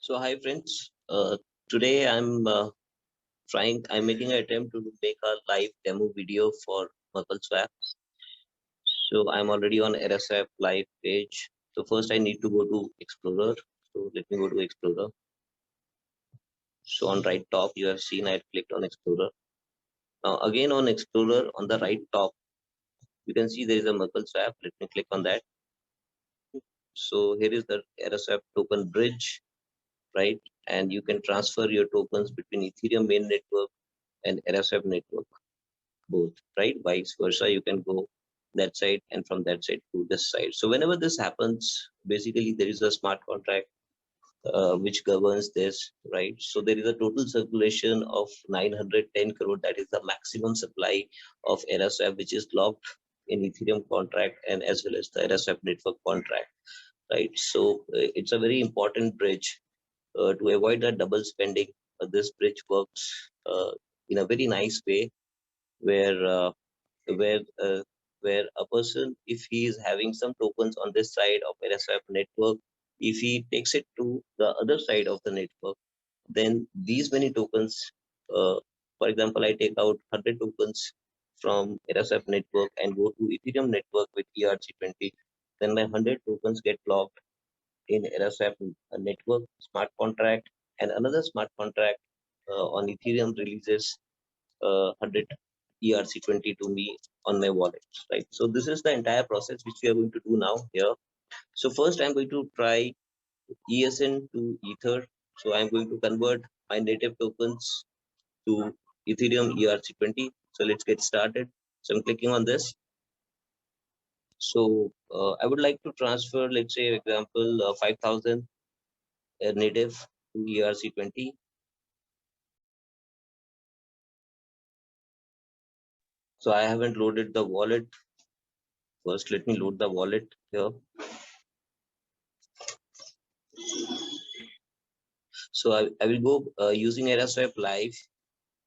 So hi friends, today I'm making an attempt to make a live demo video for MerkleSwap. So I'm already on Era Swap live page. So first I need to go to Explorer. So let me go to Explorer. So on right top you have seen I clicked on Explorer. Now again on Explorer on the right top you can see there is a MerkleSwap. Let me click on that. So here is the Era Swap token bridge, right? And you can transfer your tokens between Ethereum main network and Era Swap network. Both, right? Vice versa, you can go that side and from that side to this side. So whenever this happens, basically there is a smart contract which governs this, right? So there is a total circulation of 910 crore. That is the maximum supply of Era Swap, which is locked in Ethereum contract and as well as the Era Swap network contract, right? So it's a very important bridge to avoid that double spending. This bridge works in a very nice way where where uh, where a person, if he is having some tokens on this side of Era Swap network, if he takes it to the other side of the network, then these many tokens, uh, for example, I take out 100 tokens from Era Swap network and go to Ethereum network with ERC20, then my 100 tokens get locked in Era Swap network smart contract, and another smart contract on Ethereum releases 100 ERC20 to me on my wallet, right? So this is the entire process which we are going to do now here. So first I'm going to try ESN to Ether. So I'm going to convert my native tokens to Ethereum ERC20. So let's get started. So I'm clicking on this. So I would like to transfer, let's say, example, 5,000 native to ERC20. So I haven't loaded the wallet. First, let me load the wallet here. So I will go using Era Swap Live,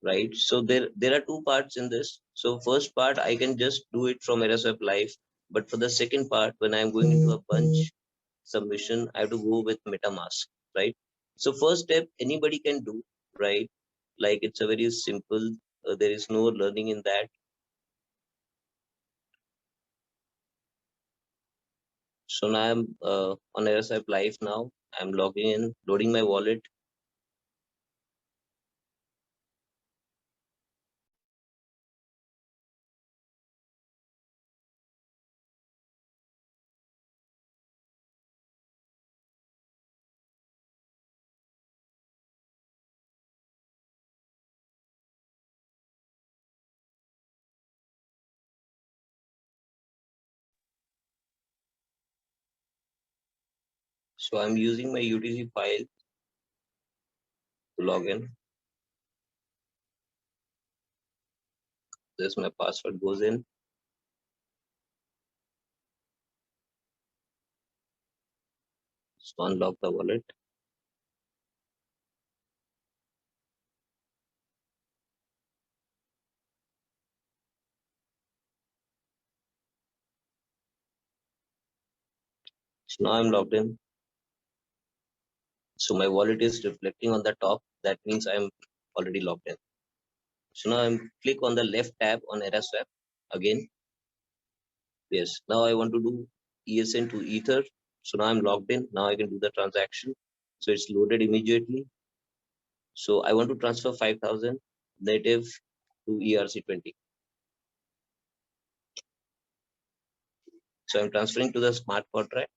right? So there are two parts in this. So first part, I can just do it from Era Swap Live. But for the second part, when I'm going into a bunch submission, I have to go with MetaMask, right? So first step, anybody can do, right? Like it's a very simple, there is no learning in that. So now I'm on Era Swap Live now. I'm logging in, loading my wallet. So I'm using my UTC file to log in. This my password goes in. So unlock the wallet. So now I'm logged in. So my wallet is reflecting on the top. That means I'm already logged in. So now I'm click on the left tab on Era Swap again. Yes. Now I want to do ESN to Ether. So now I'm logged in. Now I can do the transaction. So it's loaded immediately. So I want to transfer 5,000 native to ERC20. So I'm transferring to the smart contract.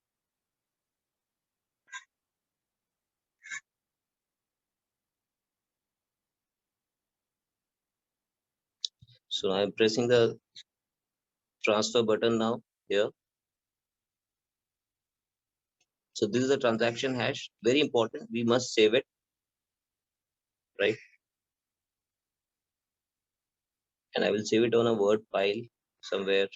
So I'm pressing the transfer button now here. So this is the transaction hash. Very important. We must save it, right? And I will save it on a Word file somewhere.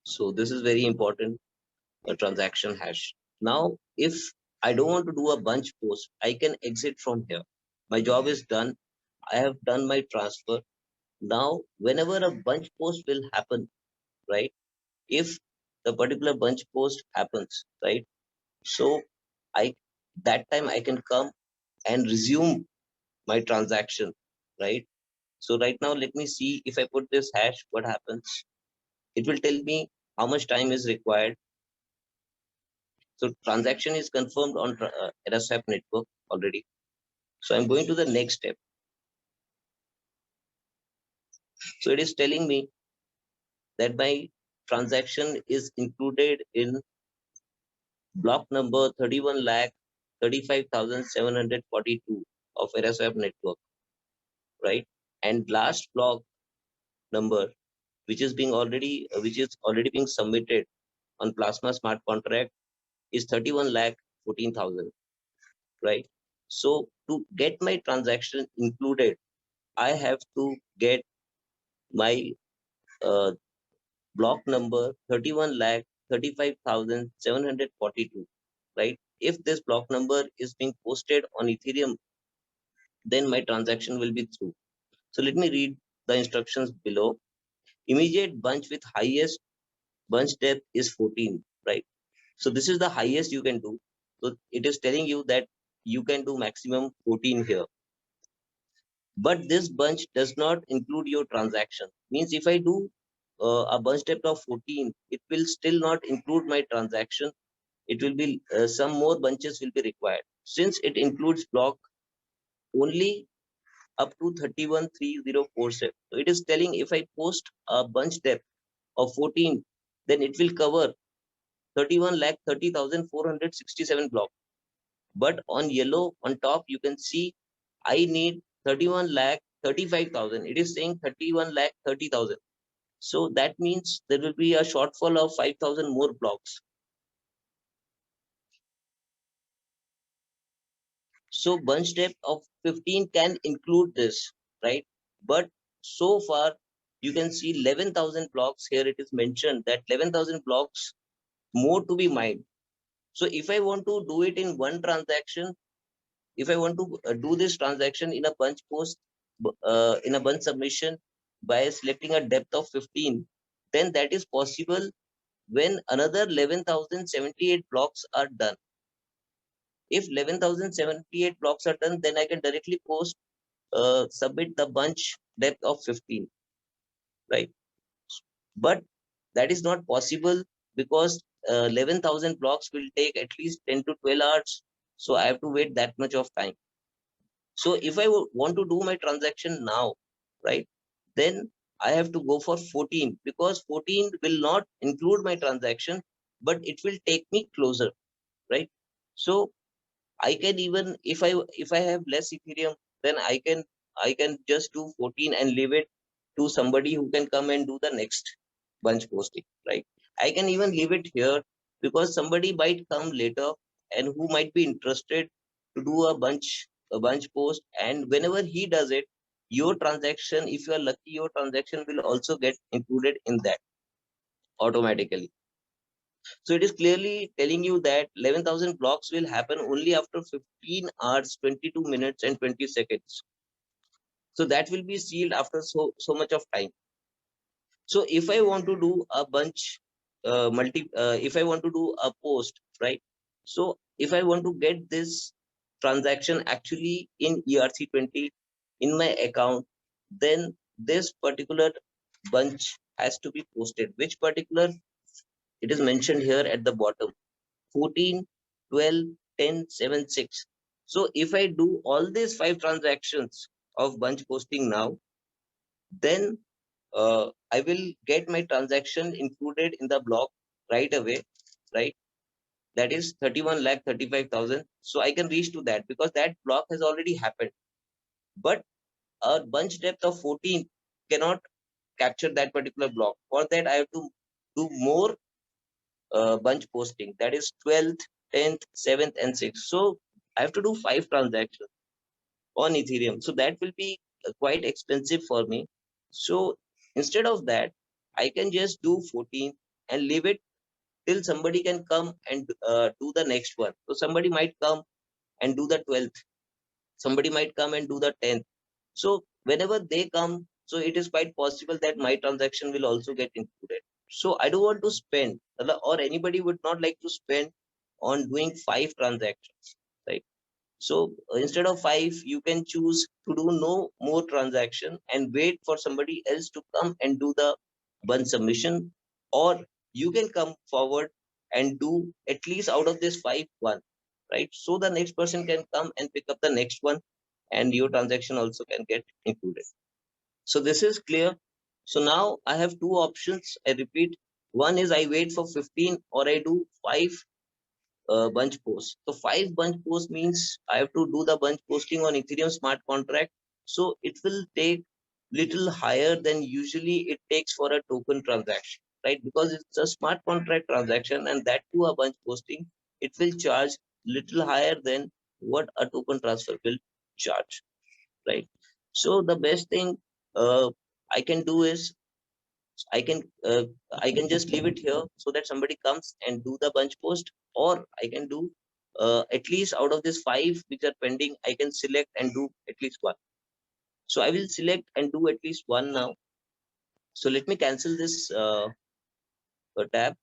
So this is very important, a transaction hash. Now, if I don't want to do a bunch post, I can exit from here. My job is done. I have done my transfer. Now, whenever a bunch post will happen, right? If the particular bunch post happens, right? So that time I can come and resume my transaction, right? So right now, let me see if I put this hash, what happens? It will tell me how much time is required. So transaction is confirmed on Era Swap network already. So I'm going to the next step. So it is telling me that my transaction is included in block number 31 lakh 35,742 of Era Swap network, right? And last block number, which is already being submitted on Plasma Smart Contract, is 31 lakh 14,000, right? So to get my transaction included, I have to get my uh, block number 31 lakh 35,742, right? If this block number is being posted on Ethereum, then my transaction will be through. So let me read the instructions below. Immediate bunch with highest bunch depth is 14, right? So this is the highest you can do. So it is telling you that you can do maximum 14 here. But this bunch does not include your transaction. Means if I do a bunch depth of 14, it will still not include my transaction. It will be some more bunches will be required. Since it includes block only up to 313047. So it is telling if I post a bunch depth of 14, then it will cover 31 lakh 30,467 blocks. But on yellow on top, you can see I need 31 lakh 35,000. It is saying 31 lakh 30,000. So that means there will be a shortfall of 5,000 more blocks. So bunch depth of 15 can include this, right? But so far, you can see 11,000 blocks here. It is mentioned that 11,000 blocks more to be mined. So if I want to do it in one transaction, if I want to do this transaction in a bunch post, in a bunch submission by selecting a depth of 15, then that is possible when another 11,078 blocks are done. If 11,078 blocks are done, then I can directly submit the bunch depth of 15, right? But that is not possible because 11,000 blocks will take at least 10 to 12 hours. So I have to wait that much of time. So if I want to do my transaction now, right, then I have to go for 14 because 14 will not include my transaction, but it will take me closer, right? So I can even if I have less Ethereum, then I can just do 14 and leave it to somebody who can come and do the next bunch posting, right? I can even leave it here because somebody might come later and who might be interested to do a bunch post, and whenever he does it, your transaction, if you are lucky, your transaction will also get included in that automatically. So it is clearly telling you that 11,000 blocks will happen only after 15 hours, 22 minutes and 20 seconds. So that will be sealed after so much of time. So if I want to do a bunch, if I want to do a post, right? So if I want to get this transaction actually in ERC20 in my account, then this particular bunch has to be posted. Which particular? It is mentioned here at the bottom. 14, 12, 10, 7, 6. So if I do all these 5 transactions of bunch posting now, then I will get my transaction included in the block right away, right? That is 31 lakh 35,000. So I can reach to that because that block has already happened. But a bunch depth of 14 cannot capture that particular block. For that, I have to do more bunch posting, that is 12th, 10th, 7th and 6th. So I have to do 5 transactions on Ethereum. So that will be quite expensive for me. So instead of that, I can just do 14 and leave it till somebody can come and do the next one. So somebody might come and do the 12th. Somebody might come and do the 10th. So whenever they come, so it is quite possible that my transaction will also get included. So I don't want to spend, or anybody would not like to spend on doing 5 transactions, right? So instead of 5, you can choose to do no more transaction and wait for somebody else to come and do the bunch submission, or you can come forward and do at least out of this 5 one, right? So the next person can come and pick up the next one, and your transaction also can get included. So this is clear. So now I have 2 options. I repeat, one is I wait for 15, or I do 5 bunch posts. So 5 bunch posts means I have to do the bunch posting on Ethereum smart contract. So it will take little higher than usually it takes for a token transaction, right? Because it's a smart contract transaction, and that too a bunch posting, it will charge little higher than what a token transfer will charge, right? So the best thing uh, I can do is I can uh, I can just leave it here so that somebody comes and do the bunch post, or I can do at least out of this 5 which are pending, I can select and do at least one. So I will select and do at least one now. So let me cancel this tab.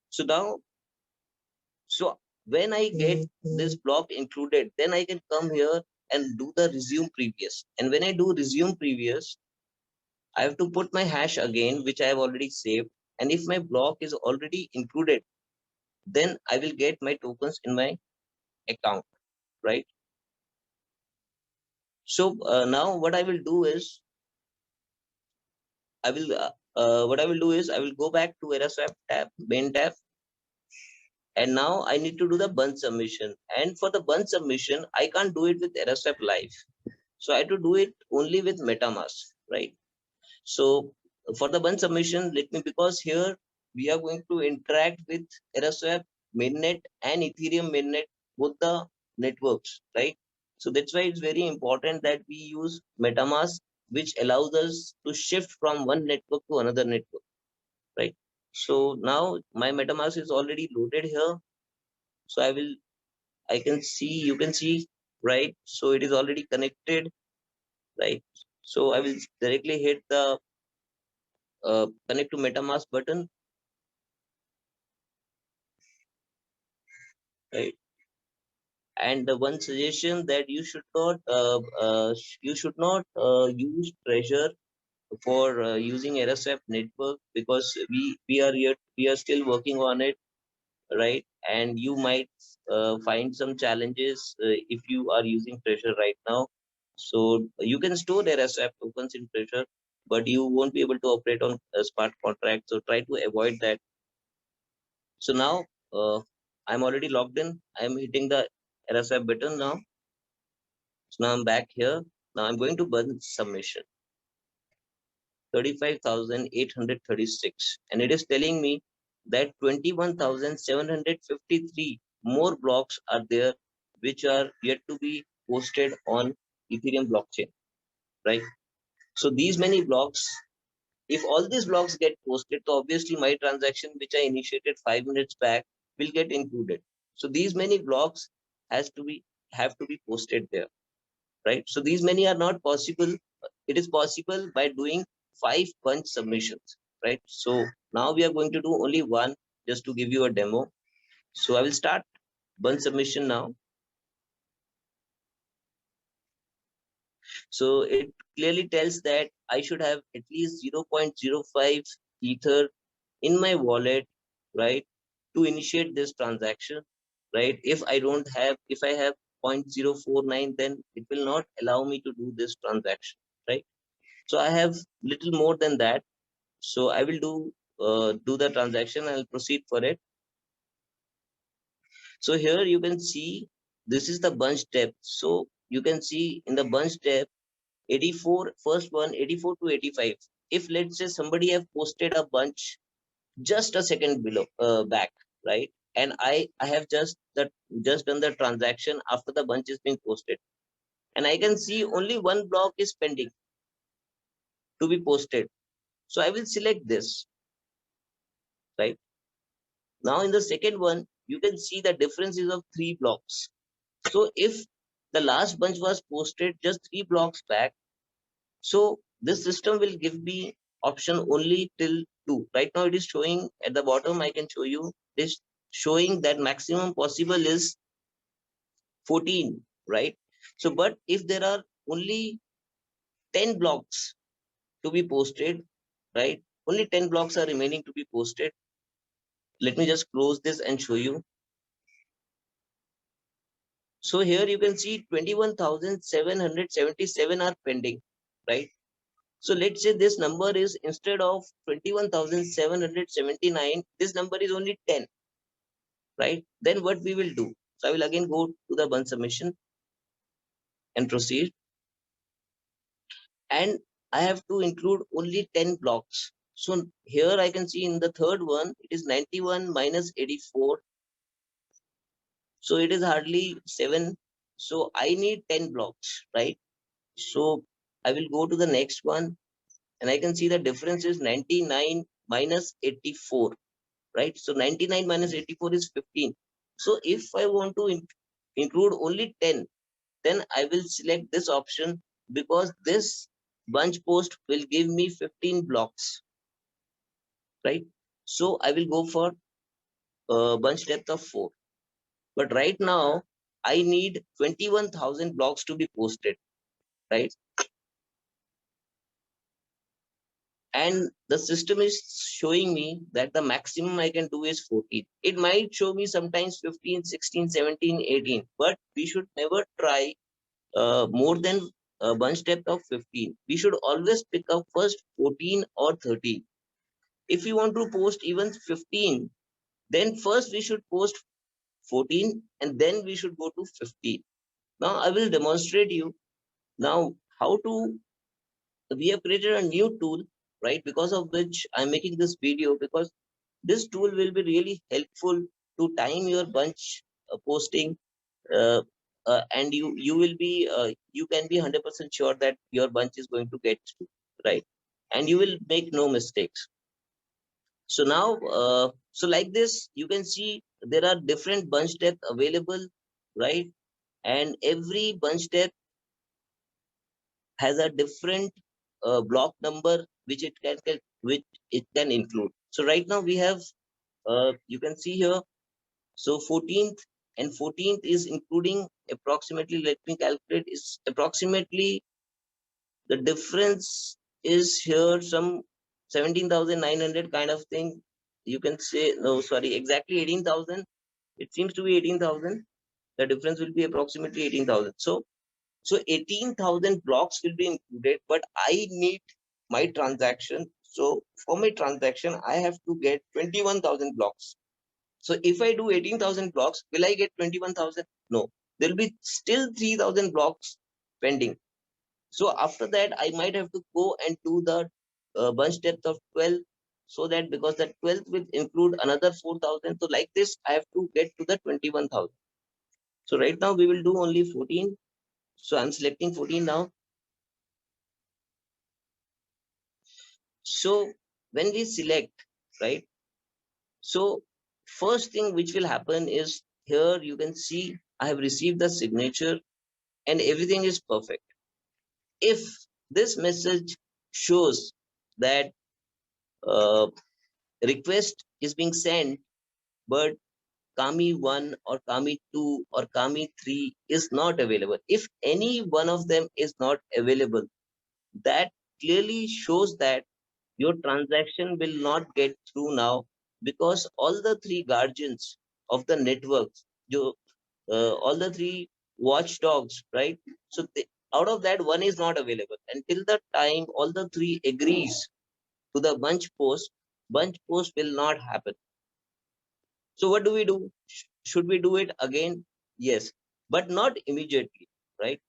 So now, so when I get this block included, then I can come here and do the resume previous. And when I do resume previous, I have to put my hash again, which I have already saved. And if my block is already included, then I will get my tokens in my account, right? So now what I will do is I will go back to Era Swap tab, main tab, and now I need to do the bunch submission. And for the bunch submission, I can't do it with Era Swap Live, so I have to do it only with MetaMask, right? So for the bunch submission, let me, because here we are going to interact with Era Swap Mainnet and Ethereum Mainnet, both the networks, right? So that's why it's very important that we use MetaMask, which allows us to shift from one network to another network, right? So now my MetaMask is already loaded here. So I can see, you can see, right? So it is already connected, right? So I will directly hit the connect to MetaMask button, right? And the one suggestion that you should not use treasure for using Era Swap network, because we are still working on it, right? And you might find some challenges if you are using treasure right now. So you can store Era Swap tokens in treasure, but you won't be able to operate on a smart contract. So try to avoid that. So now I'm already logged in. I'm hitting the Era Swap button now. So now I'm back here. Now I'm going to burn submission 35,836, and it is telling me that 21,753 more blocks are there which are yet to be posted on Ethereum blockchain, right? So these many blocks, if all these blocks get posted, so obviously my transaction which I initiated 5 minutes back will get included. So these many blocks has to be have to be posted there, right? So these many are not possible. It is possible by doing 5 bunch submissions, right? So now we are going to do only one, just to give you a demo. So I will start bunch submission now. So it clearly tells that I should have at least 0.05 ether in my wallet, right, to initiate this transaction, right? If I don't have, if I have 0.049, then it will not allow me to do this transaction, right? So I have little more than that. So I will do the transaction. I'll proceed for it. So here you can see this is the bunch step. So you can see in the bunch step 84, first one 84 to 85. If let's say somebody have posted a bunch just a second below back, right? And I have just done the transaction after the bunch is being posted, and I can see only one block is pending to be posted. So I will select this, right? Now in the second one, you can see the difference is of 3 blocks. So if the last bunch was posted just 3 blocks back, so this system will give me option only till 2. Right now it is showing at the bottom. I can show you this, showing that maximum possible is 14, right? So but if there are only 10 blocks to be posted, right, only 10 blocks are remaining to be posted. Let me just close this and show you. So here you can see 21,777 are pending, right? So let's say this number is, instead of 21,779, this number is only 10, right? Then what we will do? So I will again go to the bunch submission and proceed. And I have to include only 10 blocks. So here I can see in the third one, it is 91 minus 84. So it is hardly 7. So I need 10 blocks, right? So I will go to the next one, and I can see the difference is 99 minus 84, right? So 99 minus 84 is 15. So if I want to include only 10, then I will select this option, because this bunch post will give me 15 blocks, right? So I will go for bunch depth of 4. But right now I need 21,000 blocks to be posted, right? And the system is showing me that the maximum I can do is 14. It might show me sometimes 15, 16, 17, 18, but we should never try more than a bunch depth of 15. We should always pick up first 14 or 13. If you want to post even 15, then first we should post 14 and then we should go to 15. Now I will demonstrate you now how to. We have created a new tool, right? Because of which I'm making this video, because this tool will be really helpful to time your bunch posting, uh, and you will be you can be 100% sure that your bunch is going to get through, right? And you will make no mistakes. So now, so like this, you can see there are different bunch depth available, right? And every bunch depth has a different block number which which it can include. So right now we have, you can see here, so 14th, and 14th is including approximately, let me calculate, is approximately, the difference is here some 17,900 kind of thing. You can say, no, sorry, exactly 18,000. It seems to be 18,000. The difference will be approximately 18,000. So 18,000 blocks will be included, but I need my transaction. So for my transaction, I have to get 21,000 blocks. So if I do 18,000 blocks, will I get 21,000? No, there will be still 3,000 blocks pending. So after that, I might have to go and do the bunch depth of 12, so that, because the 12th will include another 4,000. So like this, I have to get to the 21,000. So right now we will do only 14. So I'm selecting 14 now. So when we select, right? So first thing which will happen is, here you can see I have received the signature and everything is perfect. If this message shows that uh, request is being sent, but Kami 1 or Kami 2 or Kami 3 is not available, if any one of them is not available, that clearly shows that your transaction will not get through now, because all the three guardians of the networks, all the three watchdogs, right? So out of that, one is not available. Until the time all the three agrees to the bunch post will not happen. So what do we do? Should we do it again? Yes, but not immediately, right?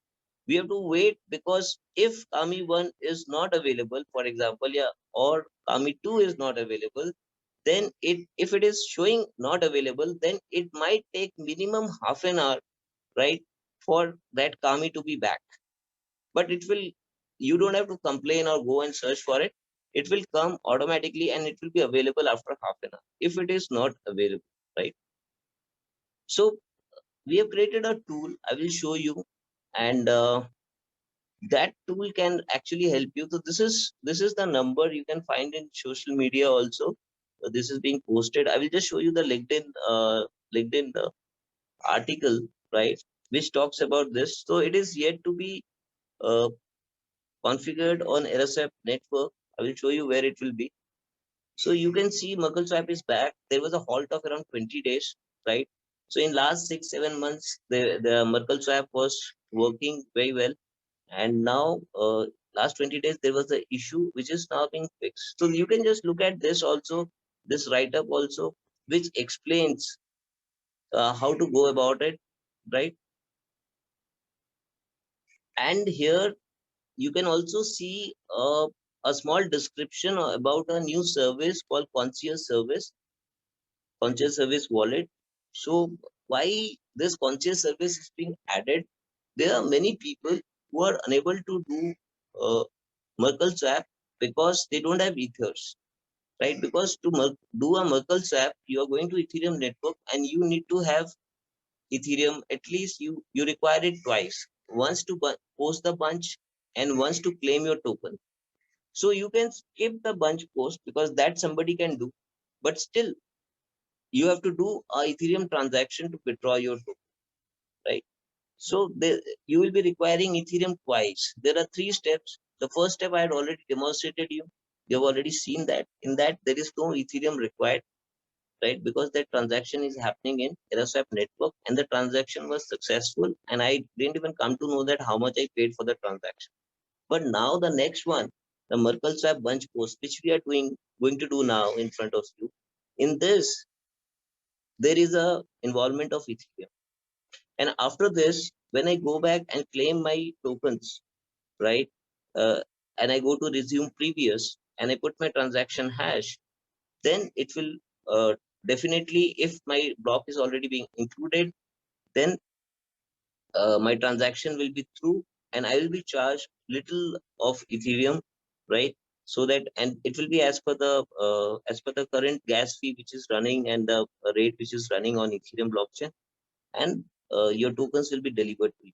We have to wait, because if Kami 1 is not available, for example, yeah, or Kami 2 is not available, then if it is showing not available, then it might take minimum half an hour, right, for that Kami to be back. But it will, you don't have to complain or go and search for it. It will come automatically and it will be available after half an hour if it is not available, right? So we have created a tool. I will show you, and that tool can actually help you. So this is the number you can find in social media also. This is being posted. I will just show you the LinkedIn article, right, which talks about this. So it is yet to be uh, configured on Era Swap network. I will show you where it will be. So you can see MerkleSwap is back. There was a halt of around 20 days, right? So in last 6-7 months, the MerkleSwap was working very well, and now last 20 days there was the issue which is now being fixed. So you can just look at this also, this write up also, which explains how to go about it, right? And here you can also see a small description about a new service called Concierge Service wallet. So why this Concierge Service is being added? There are many people who are unable to do uh, MerkleSwap because they don't have ethers, right? Because to do a MerkleSwap, you are going to Ethereum network and you need to have Ethereum. At least you require it twice: once to post the bunch and once to claim your token. So you can skip the bunch post because that somebody can do, but still you have to do a Ethereum transaction to withdraw your token, right? So you will be requiring Ethereum twice. There are 3 steps. The first step I had already demonstrated you. You have already seen that. In that, there is no Ethereum required, right? Because that transaction is happening in Era Swap network, and the transaction was successful. And I didn't even come to know that how much I paid for the transaction. But now the next one, the MerkleSwap bunch post, which we are going to do now in front of you. In this, there is a involvement of Ethereum. And after this, when I go back and claim my tokens, right, uh, and I go to resume previous and I put my transaction hash, then it will definitely, if my block is already being included, then my transaction will be through and I will be charged little of Ethereum, right? So that, and it will be as per the current gas fee which is running and the rate which is running on Ethereum blockchain, and your tokens will be delivered to you.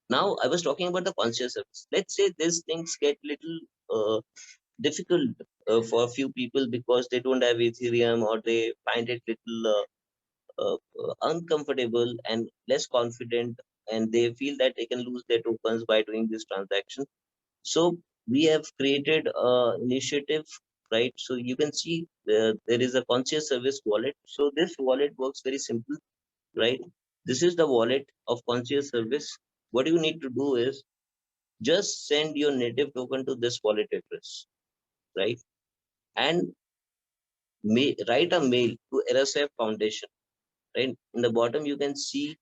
Now I was talking about the Concierge Service. Let's say these things get little difficult for a few people because they don't have Ethereum, or they find it little uncomfortable and less confident, and they feel that they can lose their tokens by doing this transaction. So we have created a initiative, right? So you can see there is a Concierge Service wallet. So this wallet works very simple, right? This is the wallet of Concierge Service. What you need to do is just send your native token to this wallet address, right? And write a mail to Era Swap Foundation, right? In the bottom, you can see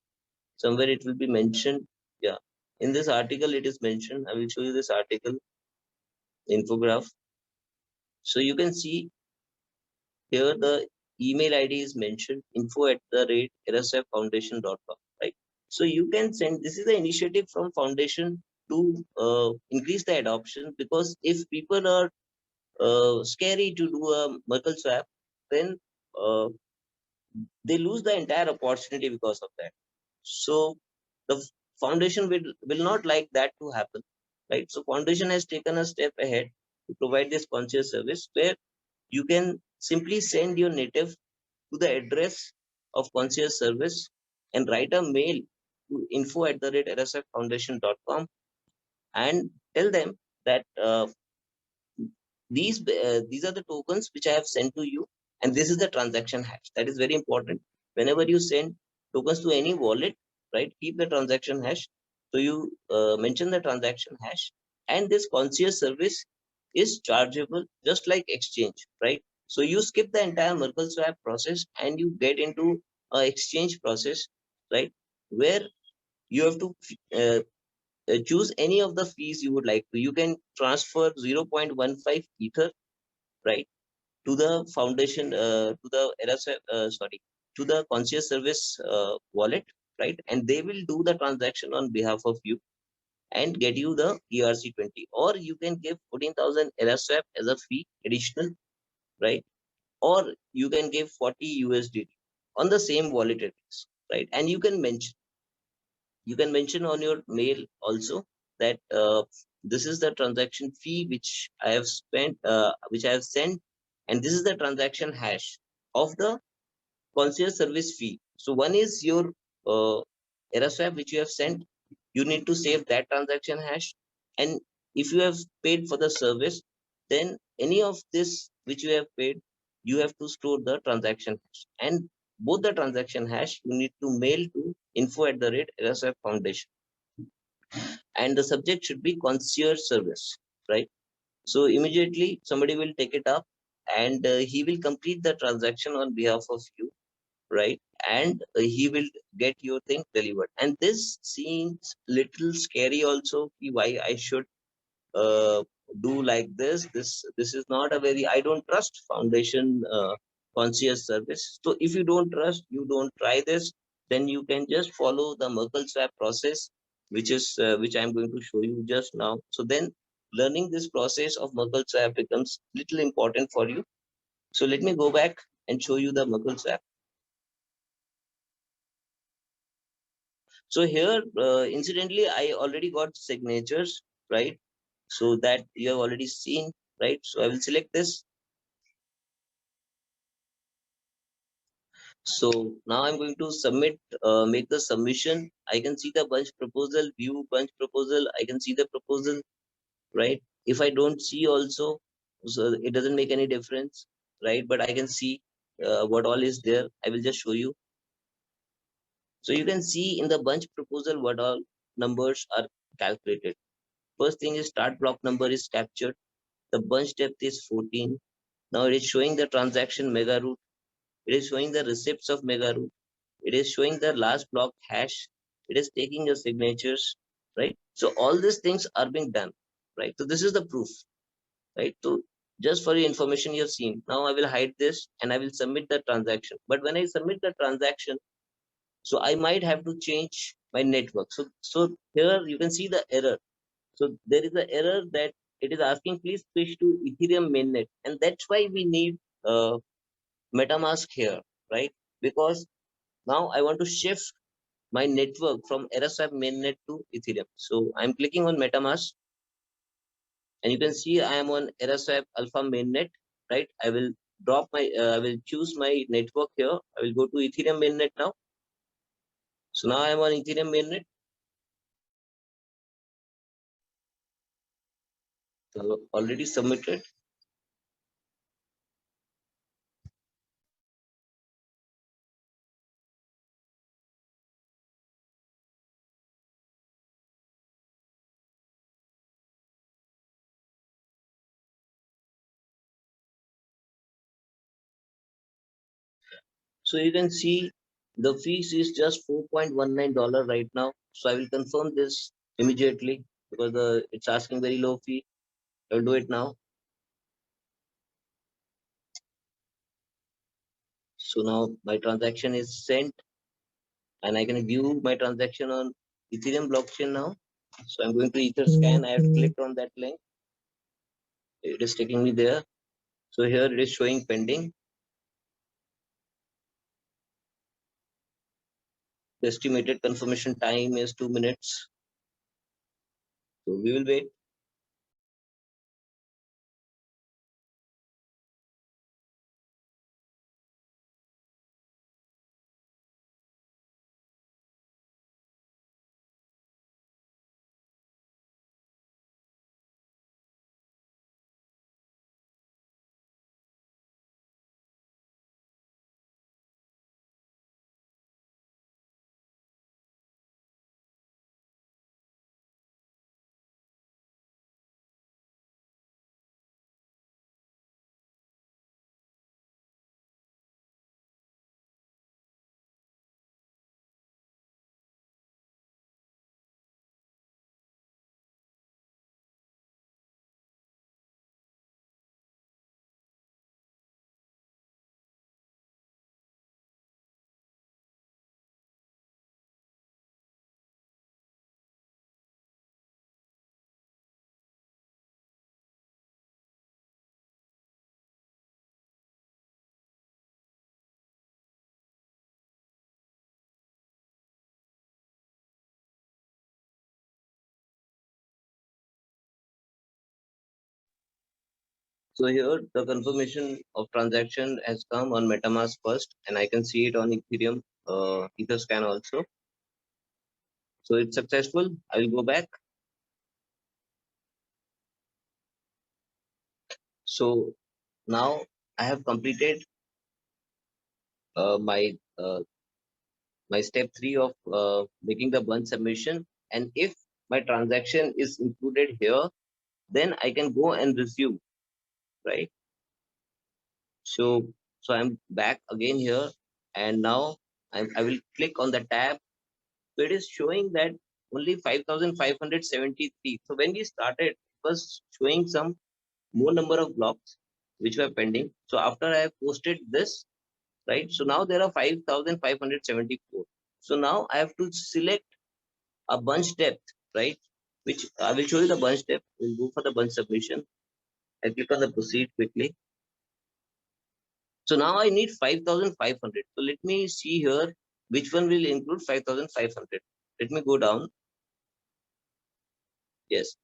somewhere it will be mentioned. Yeah, in this article, it is mentioned. I will show you this article infograph. So you can see here the email ID is mentioned, info@eraswapfoundation.com, right? So you can send, this is the initiative from foundation to increase the adoption, because if people are scary to do a Merkle swap, then uh, they lose the entire opportunity because of that. So the foundation will not like that to happen, right? So foundation has taken a step ahead to provide this concierge service where you can simply send your native to the address of concierge service and write a mail to info@rsffoundation.com and tell them that these are the tokens which I have sent to you, and this is the transaction hash. That is very important. Whenever you send tokens to any wallet, right, keep the transaction hash. So you mention the transaction hash, and this concierge service is chargeable just like exchange, right? So you skip the entire Merkle swap process and you get into a exchange process, right, where you have to choose any of the fees you would like to. You can transfer 0.15 ether, right, to the foundation, to the to the concierge service wallet, right, and they will do the transaction on behalf of you and get you the ERC20, or you can give 14,000 Era Swap as a fee additional, right, or you can give 40 USDT on the same wallet address, right, and you can mention on your mail also that this is the transaction fee which I have spent, which I have sent, and this is the transaction hash of the concierge service fee. So one is your Era Swap which you have sent. You need to save that transaction hash, and if you have paid for the service, then any of this which you have paid, you have to store the transaction hash, and both the transaction hash you need to mail to info@Era Swap Foundation, and the subject should be concierge service, right? So immediately somebody will take it up, and he will complete the transaction on behalf of you, right? And he will get your thing delivered. And this seems little scary also. Why I should uh, do like this? This is not a very, I don't trust foundation concierge service. So if you don't trust, you don't try this. Then you can just follow the Merkle swap process, which I'm going to show you just now. So then learning this process of Merkle swap becomes little important for you. So let me go back and show you the Merkle swap. So here, incidentally, I already got signatures, right? So that you have already seen, right? So I will select this. So now I'm going to submit, make the submission. I can see the bunch proposal, view bunch proposal. I can see the proposal, right? If I don't see also, so it doesn't make any difference, right? But I can see what all is there. I will just show you. So you can see in the bunch proposal what all numbers are calculated. First thing is start block number is captured. The bunch depth is 14. Now it is showing the transaction mega root. It is showing the receipts of mega root. It is showing the last block hash. It is taking your signatures, right? So all these things are being done, right? So this is the proof, right? So just for your information, you have seen. Now I will hide this and I will submit the transaction. But when I submit the transaction, so I might have to change my network. So here you can see the error. So there is an error that it is asking, please switch to Ethereum mainnet. And that's why we need MetaMask here, right? Because now I want to shift my network from Era Swap mainnet to Ethereum. So I'm clicking on MetaMask, and you can see I am on Era Swap Alpha mainnet, right? I will choose my network here. I will go to Ethereum mainnet now. So now I'm on Ethereum mainnet. So already submitted. So you can see the fees is just $4.19 right now. So I will confirm this immediately because it's asking very low fee. I'll do it now. So now my transaction is sent and I can view my transaction on Ethereum blockchain now. So I'm going to Etherscan. I have clicked on that link. It is taking me there. So here it is showing pending. The estimated confirmation time is 2 minutes. So we will wait. So here the confirmation of transaction has come on MetaMask first, and I can see it on Ethereum Etherscan also. So it's successful. I will go back. So now I have completed uh, my uh, my step 3 of making the bunch submission, and if my transaction is included here, then I can go and resume, right? So I'm back again here, and now I will click on the tab. So it is showing that only 5,573. So when we started, it was showing some more number of blocks which were pending. So after I have posted this, right? So now there are 5,574. So now I have to select a bunch depth, right? Which I will show you the bunch depth. We'll go for the bunch submission. I click on the proceed quickly. So now I need 5,500. So let me see here which one will include 5,500. Let me go down. Yes.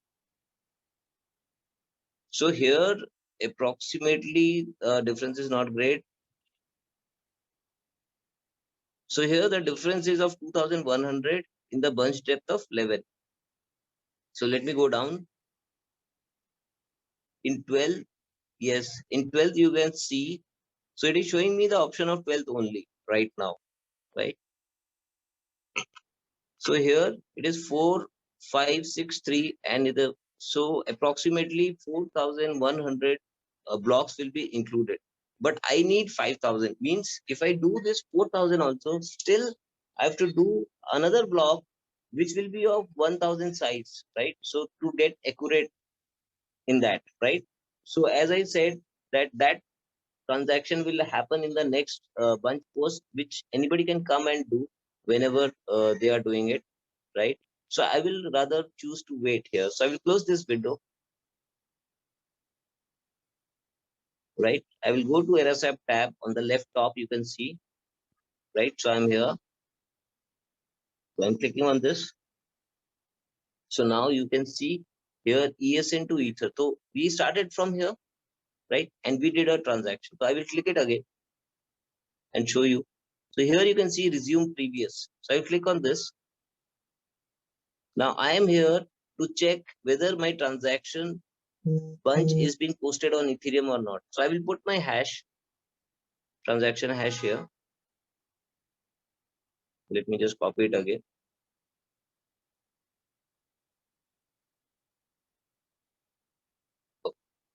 So here approximately difference is not great. So here the difference is of 2,100 in the bunch depth of 11. So let me go down. In 12, yes, in 12th you can see. So it is showing me the option of 12th only right now, right? So here it is 4,563 and so approximately 4,100 blocks will be included. But I need 5,000. Means if I do this 4,000 also, still I have to do another block which will be of 1,000 size, right? So to get accurate in that, right? So as I said, that transaction will happen in the next bunch post, which anybody can come and do whenever they are doing it, right? So I will rather choose to wait here. So I will close this window, right? I will go to Era Swap tab on the left top. You can see, right? So I'm here. So I'm clicking on this. So now you can see here ESN to Ether. So we started from here, right? And we did a transaction. So I will click it again and show you. So here you can see resume previous. So I will click on this. Now I am here to check whether my transaction bunch is being posted on Ethereum or not. So I will put my hash, transaction hash here. Let me just copy it again.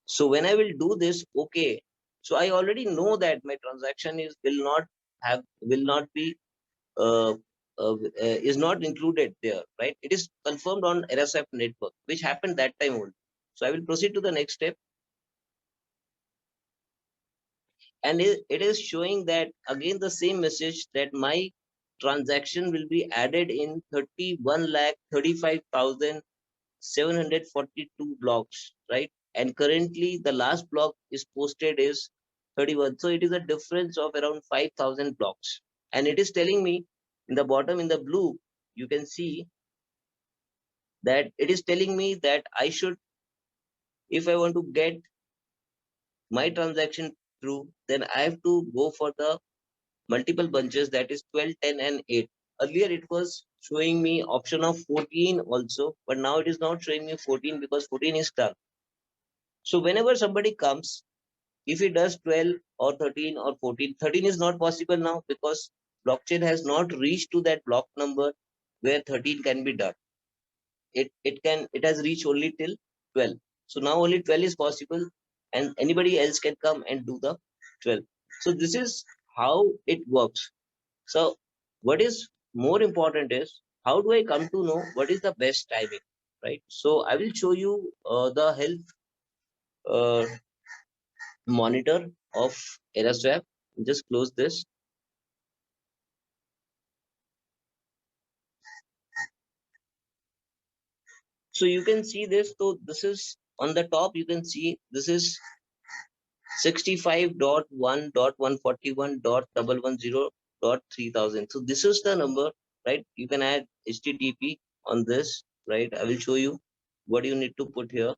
So when I will do this, okay. So I already know that my transaction will not be uh, is not included there, right? It is confirmed on Era Swap network, which happened that time only. So I will proceed to the next step, and it is showing that again the same message that my transaction will be added in 31,35,742 blocks, right? And currently the last block is posted is 31. So it is a difference of around 5,000 blocks. And it is telling me in the bottom in the blue, you can see that it is telling me that I should, if I want to get my transaction through, then I have to go for the multiple bunches, that is 12, 10, and 8. Earlier it was showing me option of 14 also, but now it is not showing me 14 because 14 is done. So whenever somebody comes, if he does 12 or 13 or 14, 13 is not possible now because blockchain has not reached to that block number where 13 can be done. It has reached only till 12. So now only 12 is possible and anybody else can come and do the 12. So this is how it works. So what is more important is how do I come to know what is the best timing, right? So I will show you the health uh, monitor of Era Swap. Just close this. So you can see this. So this is on the top. You can see this is 65.1.141.110.3000. So this is the number, right? You can add HTTP on this, right? I will show you what you need to put here.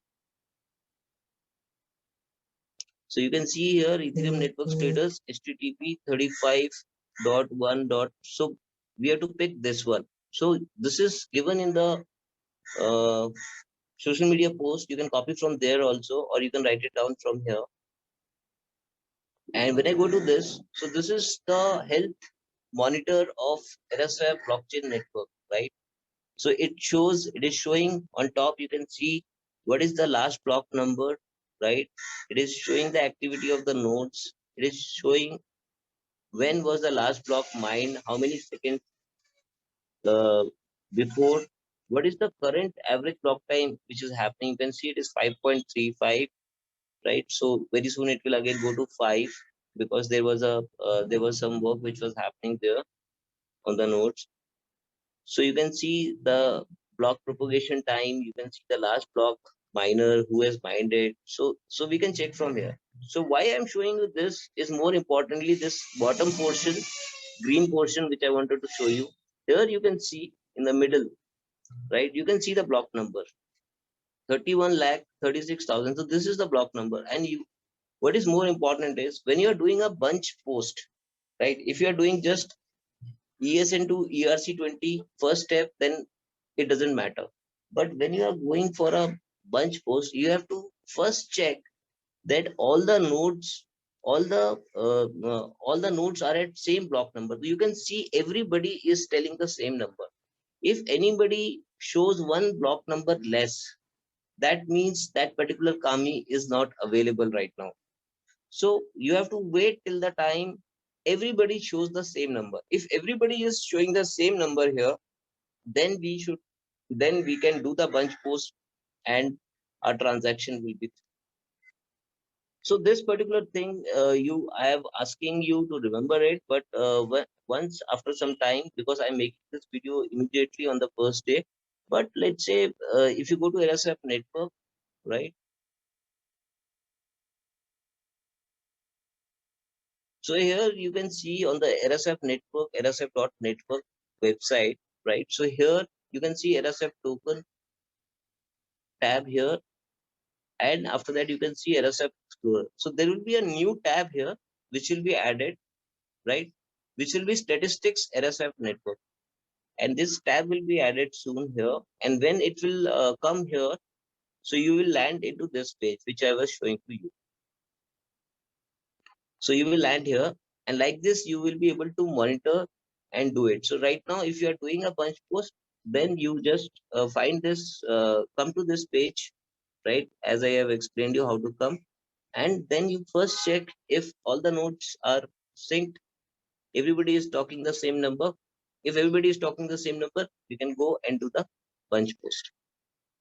So you can see here Ethereum network status HTTP 35.1. So we have to pick this one. So this is given in the uh, social media post. You can copy from there also, or you can write it down from here. And when I go to this, so this is the health monitor of Era Swap blockchain network, right? So it is showing on top, you can see what is the last block number, right? It is showing the activity of the nodes. It is showing when was the last block mined, how many seconds uh, before, what is the current average block time which is happening. You can see it is 5.35, right? So very soon it will again go to 5 because there was some work which was happening there on the nodes. So you can see the block propagation time, you can see the last block miner who has mined it. So we can check from here. So why I'm showing you this is more importantly this bottom portion, green portion which I wanted to show you. Here you can see in the middle, right? You can see the block number 31 lakh 36,000. So this is the block number. And you, what is more important is when you are doing a bunch post, right? If you are doing just ESN to ERC20 first step, then it doesn't matter. But when you are going for a bunch post, you have to first check that all the nodes are at same block number. You can see everybody is telling the same number. If anybody shows one block number less, that means that particular Kami is not available right now. So you have to wait till the time everybody shows the same number. If everybody is showing the same number here, then we can do the bunch post and our transaction will be. So this particular thing, I have asking you to remember it, but once after some time, because I'm making this video immediately on the first day. But let's say if you go to Era Swap network, right? So here you can see on the Era Swap network, eraswap.network website, right? So here you can see Era Swap token tab here, and after that you can see Era Swap Explorer. So there will be a new tab here which will be added, right? Which will be statistics Era Swap network, and this tab will be added soon here. And when it will come here, so you will land into this page which I was showing to you. So you will land here, and like this you will be able to monitor and do it. So right now if you are doing a bunch post, then you just find this come to this page, right, as I have explained you how to come. And then you first check if all the nodes are synced, everybody is talking the same number. If everybody is talking the same number, you can go and do the bunch post.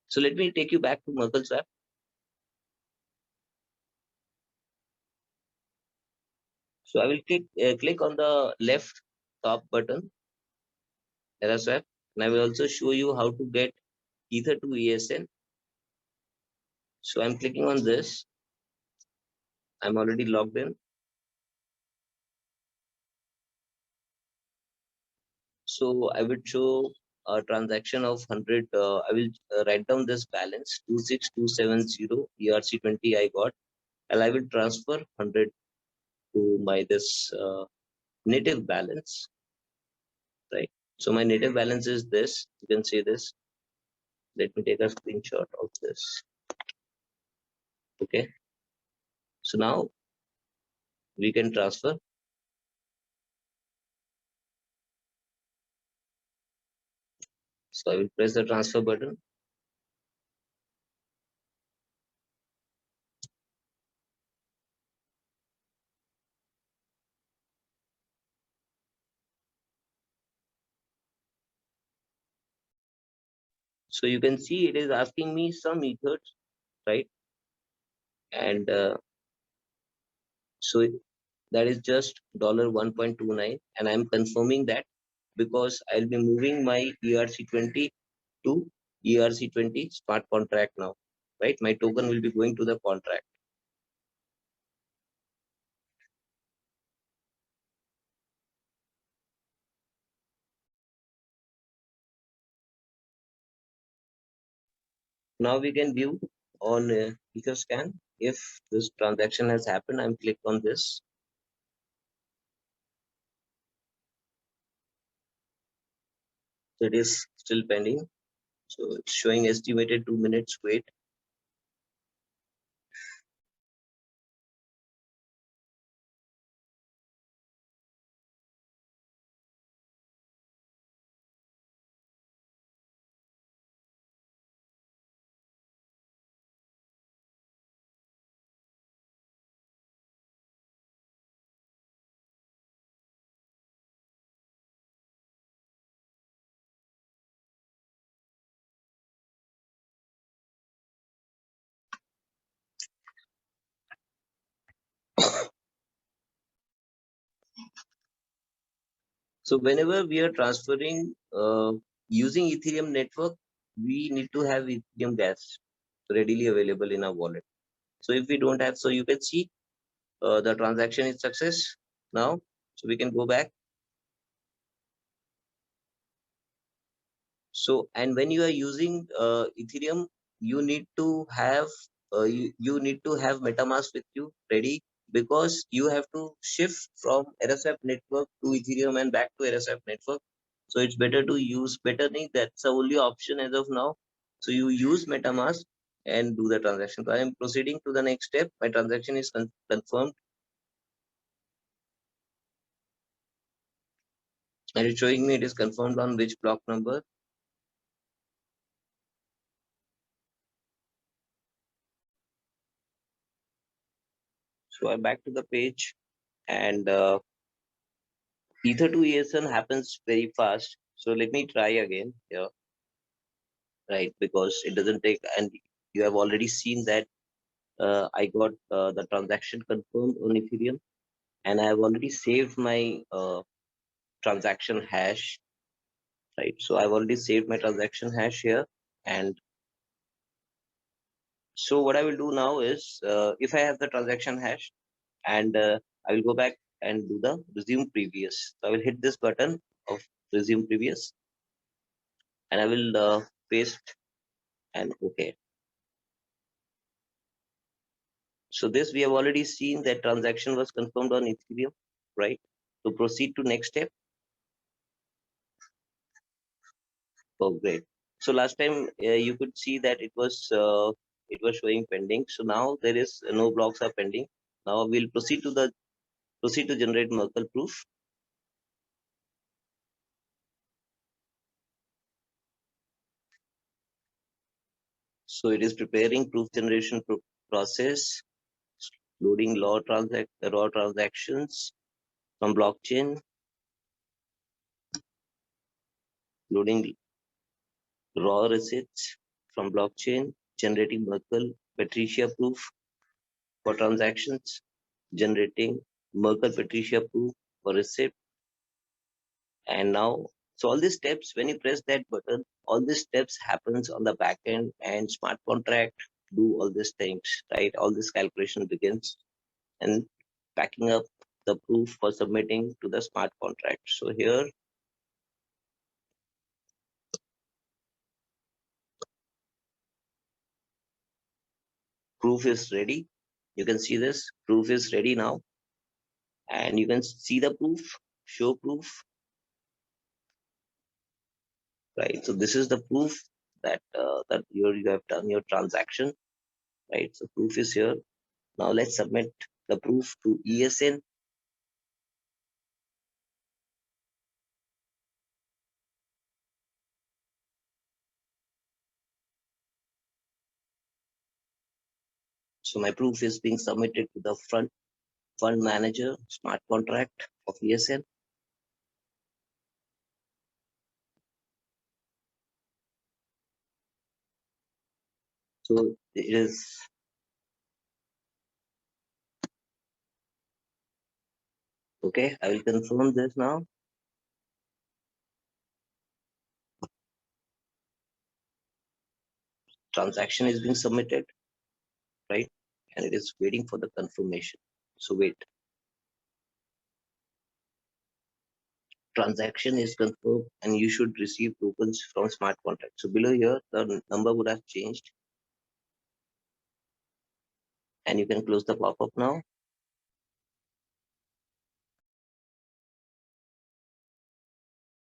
So let me take you back to MerkleSwap. So I will click on the left top button, Era Swap, and I will also show you how to get Ether to ESN. So I'm clicking on this. I'm already logged in. So I would show a transaction of 100. I will write down this balance 26270 ERC20 I got, and I will transfer 100 to my this native balance, right? So my native balance is this. You can see this. Let me take a screenshot of this. Okay. So now we can transfer. So I will press the transfer button. So you can see it is asking me some ethers, right? And so that is just $1.29, and I'm confirming that because I'll be moving my ERC20 to ERC20 smart contract now, right? My token will be going to the contract. Now we can view on Etherscan. if this transaction has happened, I'm click on this. So it is still pending. So it's showing estimated 2 minutes wait. So whenever we are transferring using Ethereum network, we need to have Ethereum gas readily available in our wallet. So if we don't have, so you can see the transaction is success now. So we can go back. So, and when you are using Ethereum, you need to have you need to have MetaMask with you ready, because you have to shift from Era Swap network to Ethereum and back to Era Swap network. So it's better to use better thing. That's the only option as of now. So you use MetaMask and do the transaction. So I am proceeding to the next step. My transaction is confirmed, and it's showing me it is confirmed on which block number. So I'm back to the page, and Ether to ESN happens very fast. So let me try again here, right? Because it doesn't take, and you have already seen that I got the transaction confirmed on Ethereum, and I have already saved my transaction hash, right? So I've already saved my transaction hash here. And so what I will do now is, if I have the transaction hash, and I will go back and do the resume previous. So I will hit this button of resume previous, and I will paste and OK. So this we have already seen that transaction was confirmed on Ethereum, right? To proceed to next step. Oh, great. So last time you could see that it was showing pending. So now there is no blocks are pending. Now we'll proceed to generate Merkle proof. So it is preparing proof generation process, loading raw transactions from blockchain, loading raw receipts from blockchain, generating Merkle Patricia proof for transactions, generating Merkle Patricia proof for receipt. And now, so all these steps, when you press that button, all these steps happens on the back end, and smart contract do all these things, right? All this calculation begins, and backing up the proof for submitting to the smart contract. So here, proof is ready. You can see this proof is ready now, and you can see the proof, show proof, right? So this is the proof that that you have done your transaction, right? So proof is here. Now let's submit the proof to ESN. So my proof is being submitted to the fund manager smart contract of ESN. So it is okay. I will confirm this now. Transaction is being submitted, right? And it is waiting for the confirmation. So wait. Transaction is confirmed, and you should receive tokens from smart contract. So below here, the number would have changed. and you can close the pop-up now.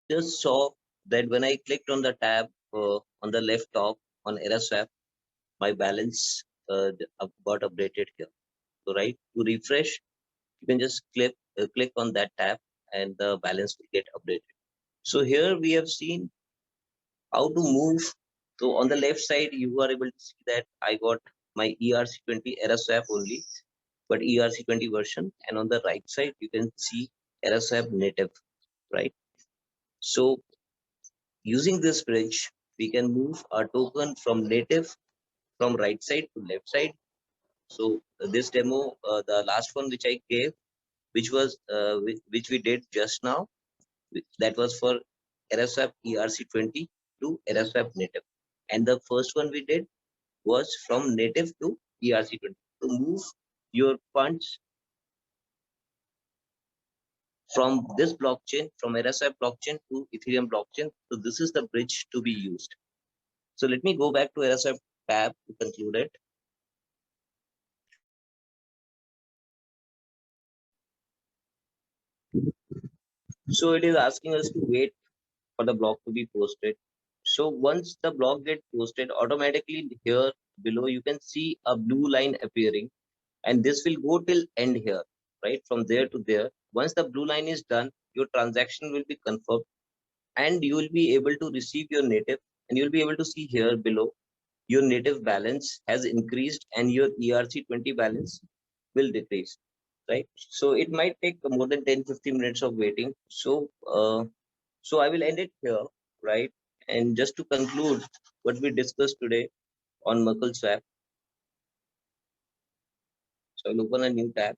Just saw that when I clicked on the tab on the left top on Era Swap, my balance got updated here. So right, to refresh, you can just click on that tab and the balance will get updated. So here we have seen how to move. So on the left side, you are able to see that I got my ERC20 Era Swap only, but ERC20 version. And on the right side, you can see Era Swap native, right? So using this bridge, we can move our token from native from right side to left side. So this demo, the last one which I gave, which we did just now, that was for Era Swap ERC20 to Era Swap native. And the first one we did was from native to ERC20 to move your funds from this blockchain, from Era Swap blockchain to Ethereum blockchain. So this is the bridge to be used. So let me go back to Era Swap tab to conclude it. So it is asking us to wait for the block to be posted. So once the block gets posted, automatically here below you can see a blue line appearing, and this will go till end here, right? From there to there. Once the blue line is done, your transaction will be confirmed and you will be able to receive your native, and you'll be able to see here below your native balance has increased and your ERC20 balance will decrease, right? So it might take more than 10-15 minutes of waiting. So I will end it here, right? And just to conclude what we discussed today on MerkleSwap, so I'll open a new tab.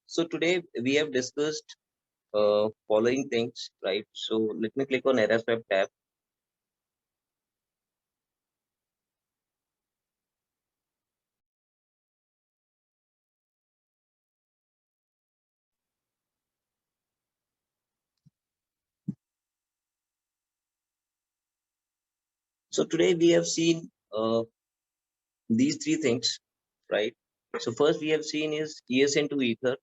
So today we have discussed following things, right? So let me click on Era Swap tab. So today we have seen these three things, right? So first we have seen is ESN to Ether,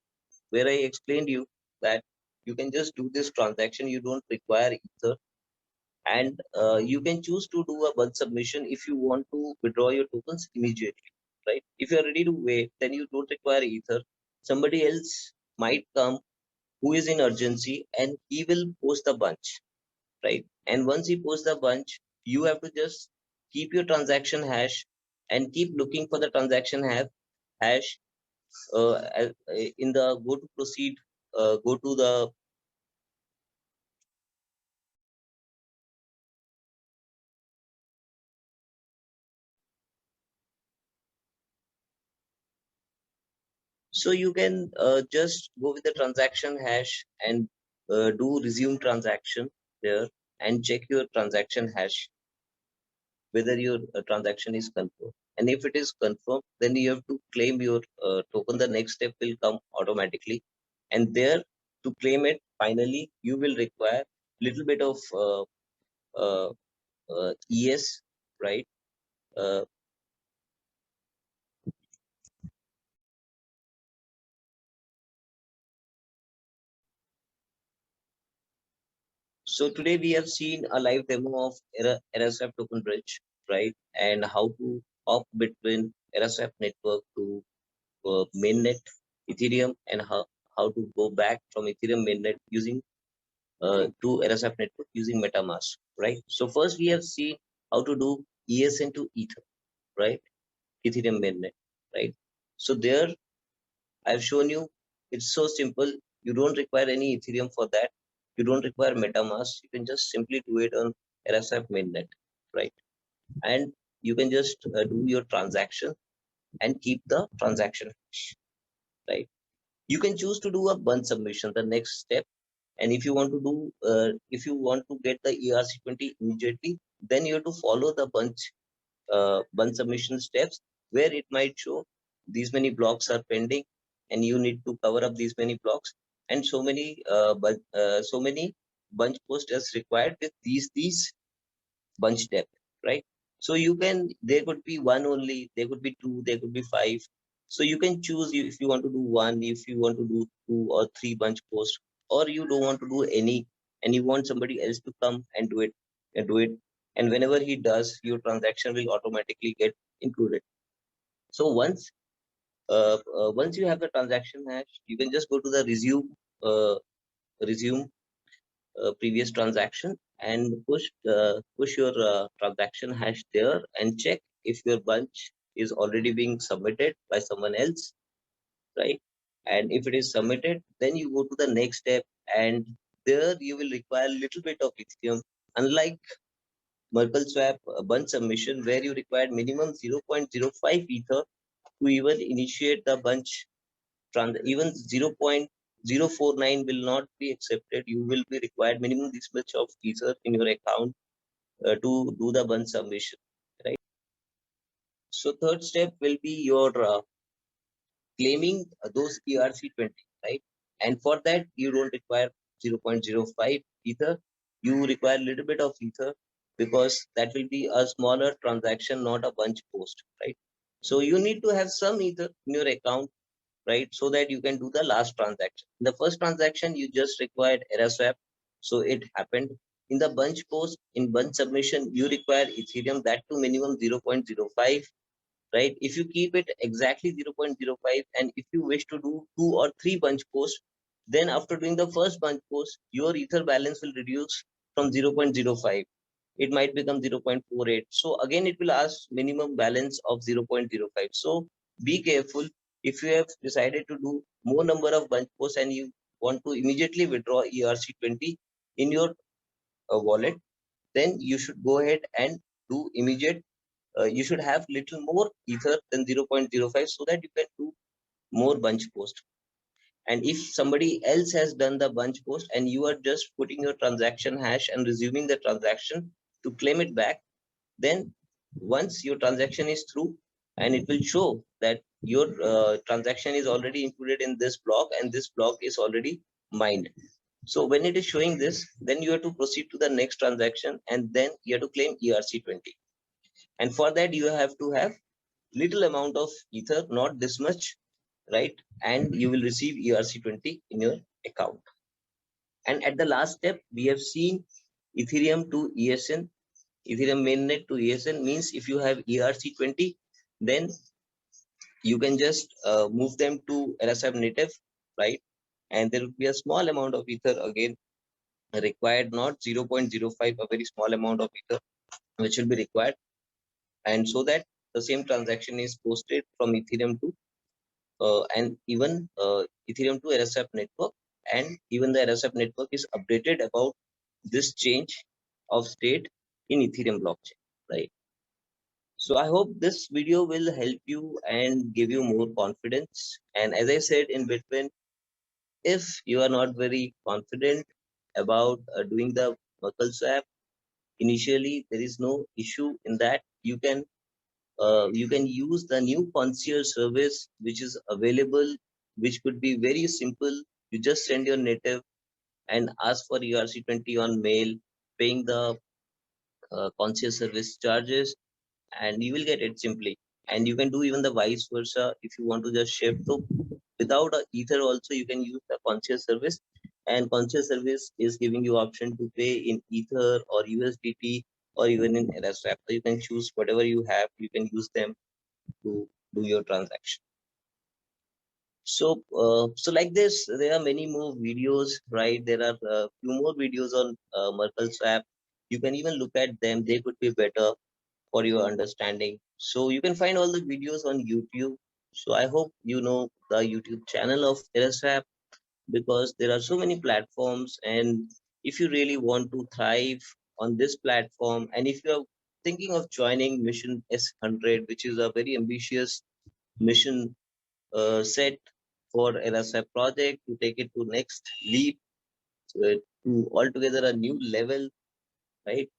where I explained you that you can just do this transaction. You don't require Ether, and you can choose to do a bulk submission if you want to withdraw your tokens immediately, right? If you are ready to wait, then you don't require Ether. Somebody else might come who is in urgency and he will post the bunch, right? And once he posts the bunch, you have to just keep your transaction hash and keep looking for the transaction hash in the go to proceed, go to the. So you can just go with the transaction hash and do resume transaction there and check your transaction hash whether your transaction is confirmed. And if it is confirmed, then you have to claim your token. The next step will come automatically. And there to claim it, finally, you will require little bit of uh, ES, right? Uh, So today we have seen a live demo of Era Swap token bridge, right? And how to hop between Era Swap network to mainnet Ethereum, and how to go back from Ethereum mainnet using to Era Swap network using MetaMask, right? So first we have seen how to do ESN to Ether, right? Ethereum mainnet, right? So there I've shown you it's so simple. You don't require any Ethereum for that. You don't require MetaMask. You can just simply do it on Era Swap mainnet, right? And you can just do your transaction and keep the transaction, right? You can choose to do a bunch submission, the next step. And if you want to do, if you want to get the ERC20 immediately, then you have to follow the bunch submission steps where it might show these many blocks are pending and you need to cover up these many blocks, and so many bunch posts as required with these bunch depth, right? So you can, there could be one only, there could be two, there could be five. So you can choose if you want to do one, if you want to do two or three bunch posts, or you don't want to do any, and you want somebody else to come and do it and do it. And whenever he does, your transaction will automatically get included. So once you have the transaction hash, you can just go to the resume previous transaction and push your transaction hash there and check if your bunch is already being submitted by someone else, right? And if it is submitted, then you go to the next step, and there you will require a little bit of Ethereum. Unlike MerkleSwap bunch submission, where you require minimum 0.05 Ether to even initiate the bunch even 0.049 will not be accepted. You will be required minimum this much of Ether in your account to do the bunch submission, right? So third step will be your claiming those ERC20, right? And for that, you don't require 0.05 Ether. You require a little bit of Ether because that will be a smaller transaction, not a bunch post, right? So you need to have some Ether in your account, right? So that you can do the last transaction. In the first transaction, you just required Era Swap. So it happened. In the bunch post, in bunch submission, you require Ethereum, that to minimum 0.05, right? If you keep it exactly 0.05, and if you wish to do two or three bunch posts, then after doing the first bunch post, your Ether balance will reduce from 0.05. It might become 0.48. So again, it will ask minimum balance of 0.05. So be careful. If you have decided to do more number of bunch posts and you want to immediately withdraw ERC20 in your wallet, then you should go ahead and do immediate. You should have little more Ether than 0.05 so that you can do more bunch post. And if somebody else has done the bunch post and you are just putting your transaction hash and resuming the transaction to claim it back, then once your transaction is through, and it will show that your transaction is already included in this block and this block is already mined. So when it is showing this, then you have to proceed to the next transaction, and then you have to claim ERC20. And for that, you have to have little amount of Ether, not this much, right? And you will receive ERC20 in your account. And at the last step, we have seen Ethereum to ESN. Ethereum mainnet to ESN means if you have ERC20, then you can just move them to Era Swap native, right? And there will be a small amount of Ether again required, not 0.05, a very small amount of Ether which will be required. And so that the same transaction is posted from Ethereum to and even Ethereum to Era Swap network, and even the Era Swap network is updated about this change of state in Ethereum blockchain, right? So I hope this video will help you and give you more confidence. And as I said in between, if you are not very confident about doing the Merkle swap, initially there is no issue in that. You can use the new concierge service which is available, which could be very simple. You just send your native and ask for ERC20 on mail, paying the concierge service charges, and you will get it simply. And you can do even the vice versa if you want to just shift. So without a ether also you can use the concierge service, and concierge service is giving you option to pay in ether or USDT or even in Era Swap. So you can choose whatever you have, you can use them to do your transaction. So so like this, there are many more videos, right? There are a few more videos on MerkleSwap. You can even look at them, they could be better for your understanding. So you can find all the videos on YouTube. So I hope you know the YouTube channel of Era Swap, because there are so many platforms, and if you really want to thrive on this platform, and if you are thinking of joining Mission S100, which is a very ambitious mission set for Era Swap project to take it to next leap, to altogether a new level, right?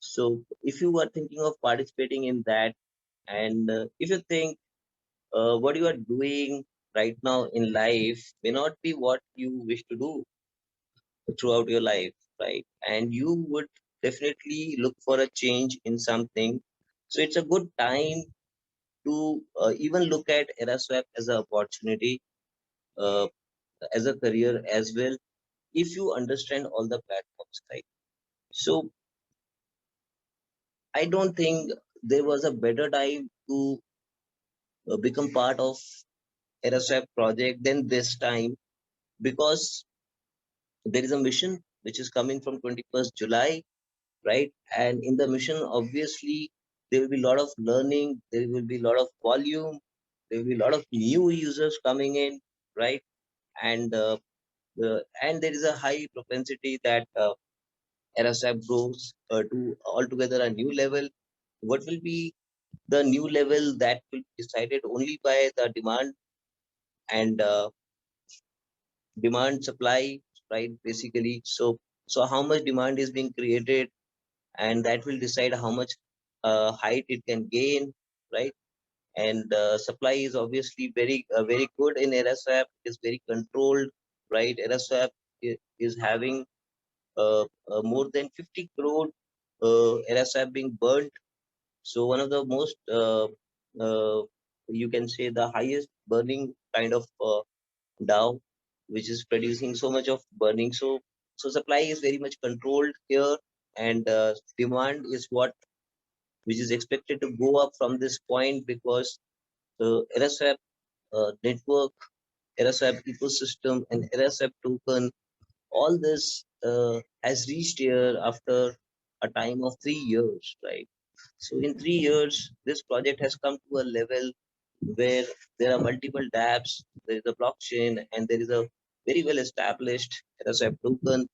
So if you are thinking of participating in that, and if you think what you are doing right now in life may not be what you wish to do throughout your life, right? And you would definitely look for a change in something. So it's a good time to even look at EraSwap as an opportunity, uh, as a career as well, if you understand all the platforms, right? So I don't think there was a better time to become part of EraSwap project than this time, because there is a mission which is coming from 21st July, right? And in the mission, obviously, there will be a lot of learning, there will be a lot of volume, there will be a lot of new users coming in, right? And and there is a high propensity that EraSwap grows to altogether a new level. What will be the new level that will be decided only by the demand and demand supply, right? Basically, so how much demand is being created, and that will decide how much height it can gain, right? And supply is obviously very good in EraSwap. It's very controlled, right? EraSwap is having more than 50 crore EraSwap being burnt. So one of the most you can say the highest burning kind of DAO, which is producing so much of burning. So supply is very much controlled here, and demand is what which is expected to go up from this point, because the EraSwap network, EraSwap ecosystem, and EraSwap token, all this has reached here after a time of 3 years, right? So in 3 years, this project has come to a level where there are multiple dApps, there is a blockchain, and there is a very well established EraSwap token.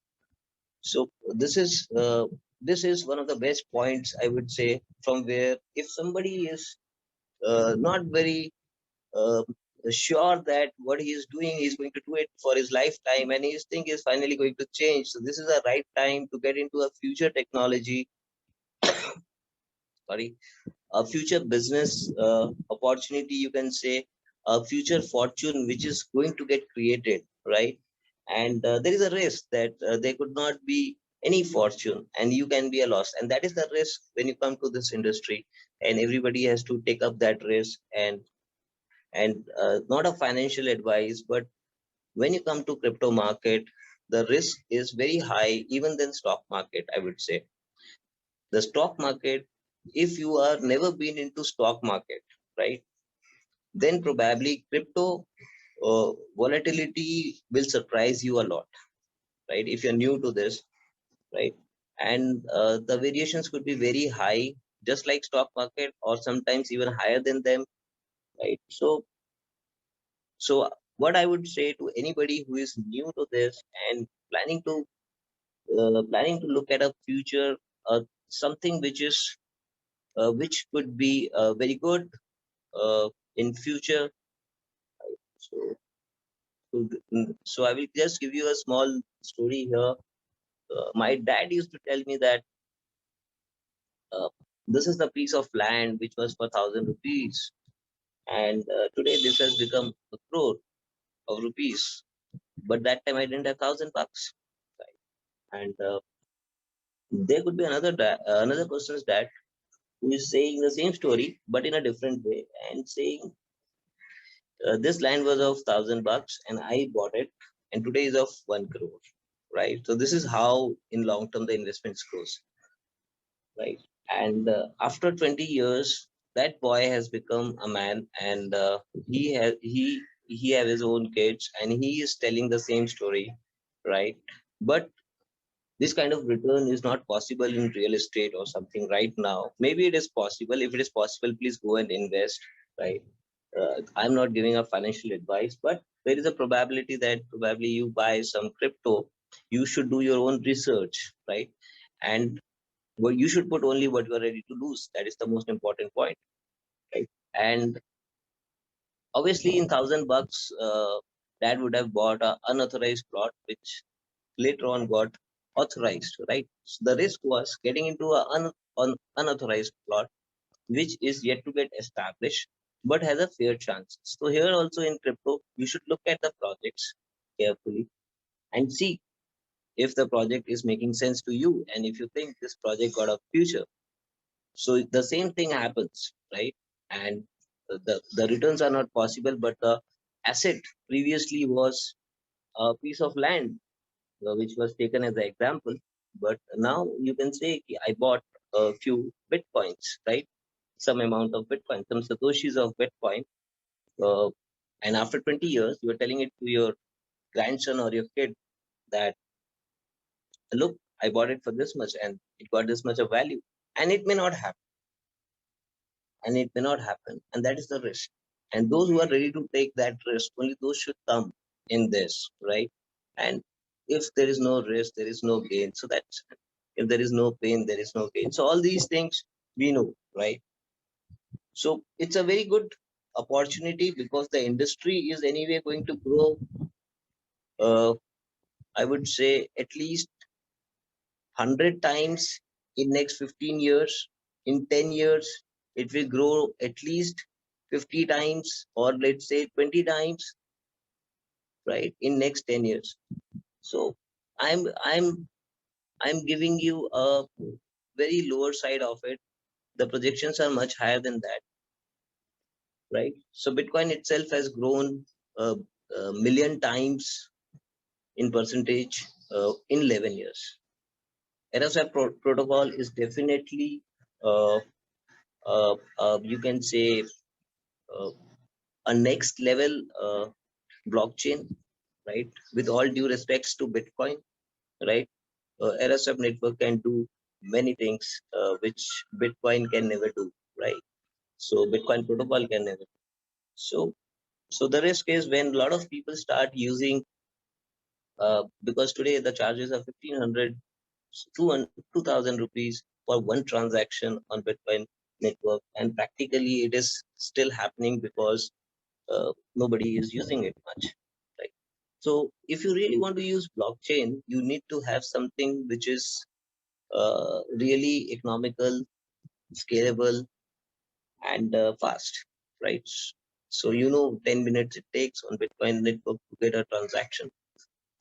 So this is one of the best points, I would say, from where if somebody is not very uh, sure that what he is doing, he's going to do it for his lifetime, and his thing is finally going to change. So this is the right time to get into a future technology, sorry, a future business opportunity, you can say, a future fortune which is going to get created, right? And there is a risk that there could not be any fortune and you can be a loss, and that is the risk when you come to this industry, and everybody has to take up that risk. And not a financial advice, but when you come to crypto market, the risk is very high even than stock market, I would say. The stock market, if you are never been into stock market, right, then probably crypto volatility will surprise you a lot, right, if you're new to this, right? And the variations could be very high, just like stock market, or sometimes even higher than them, right? So what I would say to anybody who is new to this and planning to look at a future, something which is which could be very good in future. So, so I will just give you a small story here. My dad used to tell me that uh, this is the piece of land which was for 1,000 rupees, and today this has become a crore of rupees. But that time I didn't have 1,000 bucks, right? And there could be another person's dad who is saying the same story but in a different way, and saying this land was of 1,000 bucks and I bought it, and today is of 1 crore, right? So this is how in long term the investments goes, right? And after 20 years, that boy has become a man, and he have his own kids, and he is telling the same story, right? But this kind of return is not possible in real estate or something right now. Maybe it is possible. If it is possible, please go and invest, right? I'm not giving a financial advice, but there is a probability that probably you buy some crypto, you should do your own research, right? And well, you should put only what you are ready to lose. That is the most important point, right? And obviously, in 1,000 bucks, dad would have bought a unauthorized plot, which later on got authorized, right? So the risk was getting into a unauthorized plot, which is yet to get established. but has a fair chance. So here also in crypto, you should look at the projects carefully and see if the project is making sense to you and if you think this project got a future. So the same thing happens, right? And the returns are not possible, but the asset previously was a piece of land, which was taken as an example. But now you can say, "Ki I bought a few bitcoins, right? Some amount of bitcoin, some satoshis of bitcoin. Uh, and after 20 years, you are telling it to your grandson or your kid that, look, I bought it for this much and it got this much of value. And it may not happen. And it may not happen. And that is the risk. And those who are ready to take that risk, only those should come in this, right? And if there is no risk, there is no gain. So that's, if there is no pain, there is no gain. So all these things we know, right? So it's a very good opportunity because the industry is anyway going to grow. I would say at least 100 times in next 15 years. In 10 years, it will grow at least 50 times, or let's say 20 times, right? In next 10 years. So I'm I'm I'm giving you a very lower side of it. The projections are much higher than that, right? So Bitcoin itself has grown a million times in percentage in 11 years. Era Swap protocol is definitely uh, you can say uh, a next level blockchain, right? With all due respects to Bitcoin, right? Era Swap network can do many things which Bitcoin can never do, right? So Bitcoin protocol can never. So so the risk is when a lot of people start using, because today the charges are 1500, 2000 rupees for one transaction on Bitcoin network, and practically it is still happening because nobody is using it much, right? So if you really want to use blockchain, you need to have something which is really economical, scalable, and fast, right? So 10 minutes it takes on Bitcoin network to get a transaction,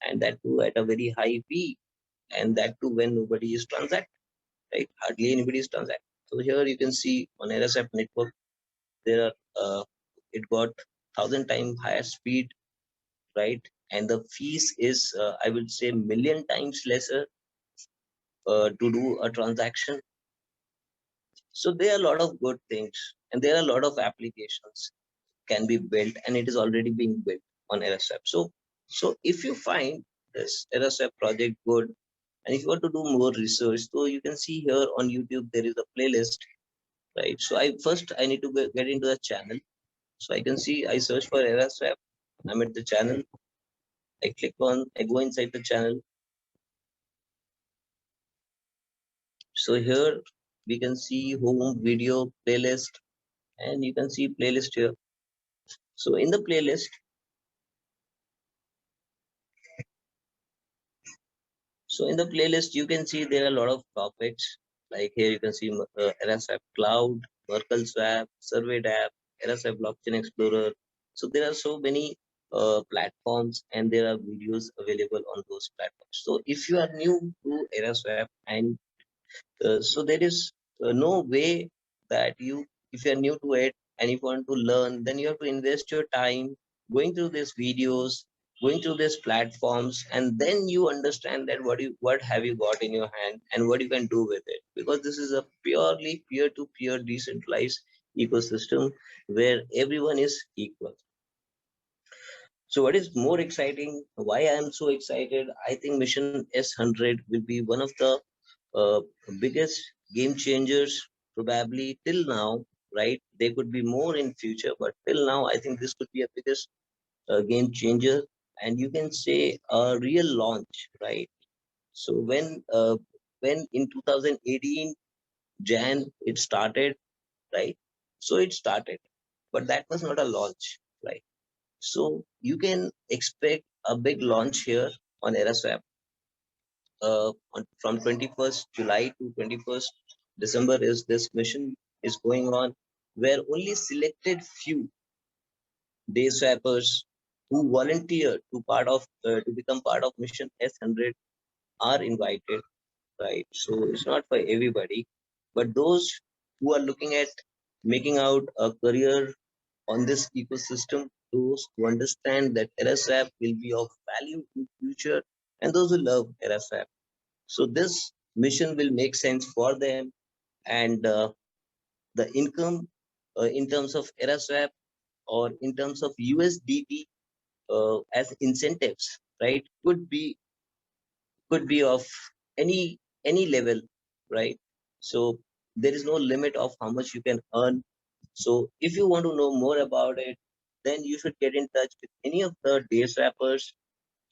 and that too at a very high fee, and that too when nobody is transacting, right? Hardly anybody is transacting. So here you can see on RSF network, there are it got 1,000 times higher speed, right? And the fees is I would say million times lesser to do a transaction. So there are a lot of good things, and there are a lot of applications can be built, and it is already being built on RSF. So if you find this RSF project good, and if you want to do more research, so you can see here on YouTube there is a playlist, right? So I need to get into the channel. So I can see I search for Era Swap. I'm at the channel. I go inside the channel. So here we can see home video playlist, and you can see playlist here. So in the playlist, you can see there are a lot of topics. Like here you can see Era Swap Cloud, Merkle Swap, Survey App, Era Swap Blockchain Explorer. So there are so many platforms, and there are videos available on those platforms. So if you are new to Era Swap, and so there is no way that if you are new to it and if you want to learn, then you have to invest your time going through these videos, going through these platforms, and then you understand that what have you got in your hand and what you can do with it. Because this is a purely peer-to-peer decentralized ecosystem where everyone is equal. So what is more exciting? Why I am so excited? I think Mission S100 will be one of the uh, biggest game changers probably till now, right? There could be more in future, but till now, I think this could be a biggest game changer, and you can say a real launch, right? So when in 2018 Jan it started, right? So it started, but that was not a launch, right? So you can expect a big launch here on EraSwap from 21st July to 21st December is this mission is going on. where only selected few day swappers who volunteer to become part of mission S100 are invited, right? So it's not for everybody, but those who are looking at making out a career on this ecosystem, those who understand that Era Swap will be of value in future, and those who love Era Swap. So this mission will make sense for them, and the income in terms of Era Swap or in terms of USDT as incentives, right, could be of any level, right? So there is no limit of how much you can earn. So if you want to know more about it, then you should get in touch with any of the day swappers,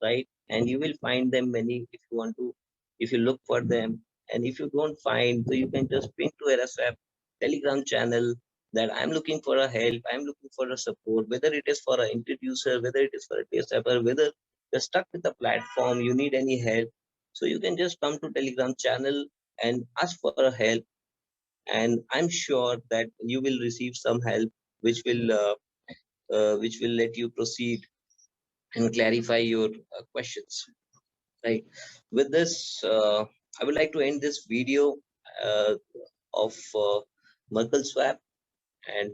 right? And you will find them many if you want to, if you look for them. And if you don't find, so you can just ping to EraSwap Telegram channel that I'm looking for a help, I'm looking for a support, whether it is for an introducer, whether it is for a day swapper, whether you're stuck with the platform, you need any help. So you can just come to Telegram channel and ask for a help. And I'm sure that you will receive some help, which will let you proceed and clarify your questions. Right. With this, I would like to end this video uh, of MerkleSwap. And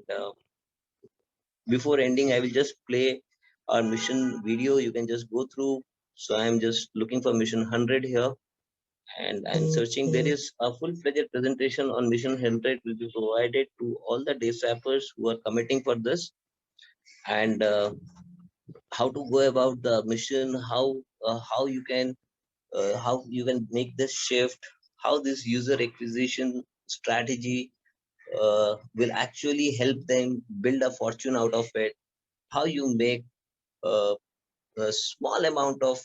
before ending, I will just play our mission video. You can just go through. So I'm just looking for mission 100 here, and I'm searching. There is a full-fledged presentation on mission 100 will be provided to all the day swappers who are committing for this, and how to go about the mission, how you can make this shift, how this user acquisition strategy will actually help them build a fortune out of it, how you make uh, a small amount of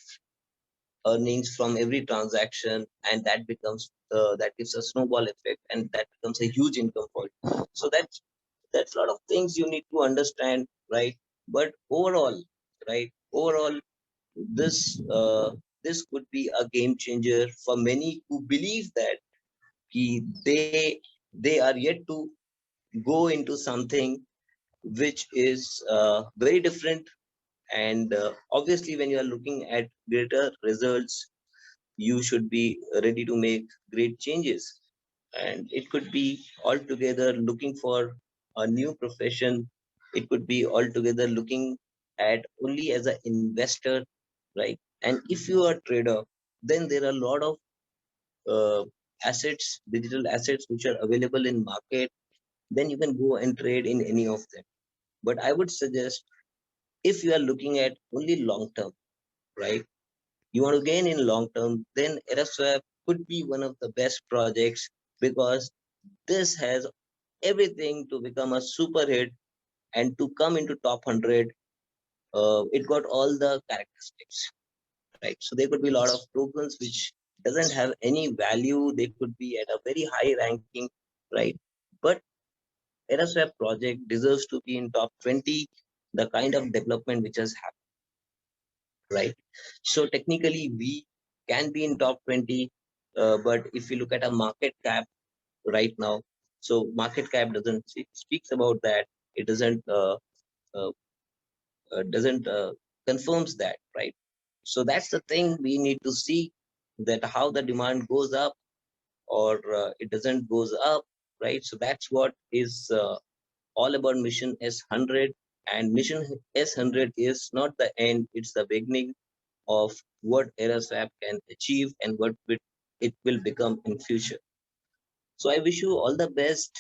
earnings from every transaction, and that gives a snowball effect, and that becomes a huge income for you. So that's a lot of things you need to understand, right? But overall, right, overall, this could be a game changer for many who believe that they are yet to go into something which is very different. And obviously, when you are looking at greater results, you should be ready to make great changes. And it could be altogether looking for a new profession. It could be altogether looking at only as an investor, right? And if you are a trader, then there are a lot of uh, assets, digital assets, which are available in market. Then you can go and trade in any of them. But I would suggest, if you are looking at only long term, right, you want to gain in long term, then EraSwap could be one of the best projects, because this has everything to become a super hit and to come into top 100. It got all the characteristics, right? So there could be a lot of tokens which doesn't have any value. They could be at a very high ranking, right? But EraSwap project deserves to be in top 20, the kind of development which has happened, right? So technically we can be in top 20, but if you look at a market cap right now, so market cap doesn't speaks about that. It uh, doesn't confirms that, right? So that's the thing we need to see, that how the demand goes up or it doesn't goes up, right? So that's what is all about mission S100. And mission S100 is not the end, it's the beginning of what EraSwap can achieve and what it will become in future. So I wish you all the best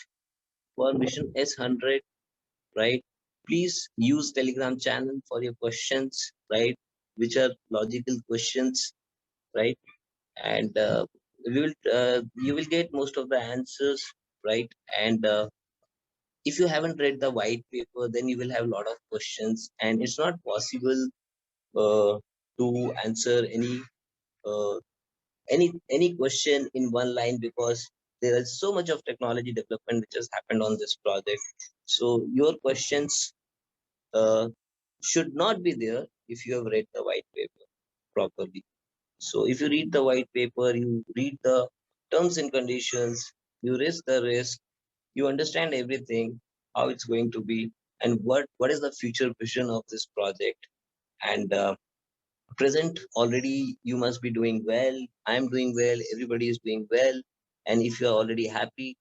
for mission S100, right? Please use Telegram channel for your questions, right? Which are logical questions, right? And you will get most of the answers, right? And if you haven't read the white paper, then you will have a lot of questions, and it's not possible uh, to answer uh, any question in one line, because there is so much of technology development which has happened on this project. So your questions uh, should not be there if you have read the white paper properly. So if you read the white paper, you read the terms and conditions, you risk the risk, you understand everything, how it's going to be, and what is the future vision of this project. And present already you must be doing well. I'm doing well. Everybody is doing well. And if you're already happy,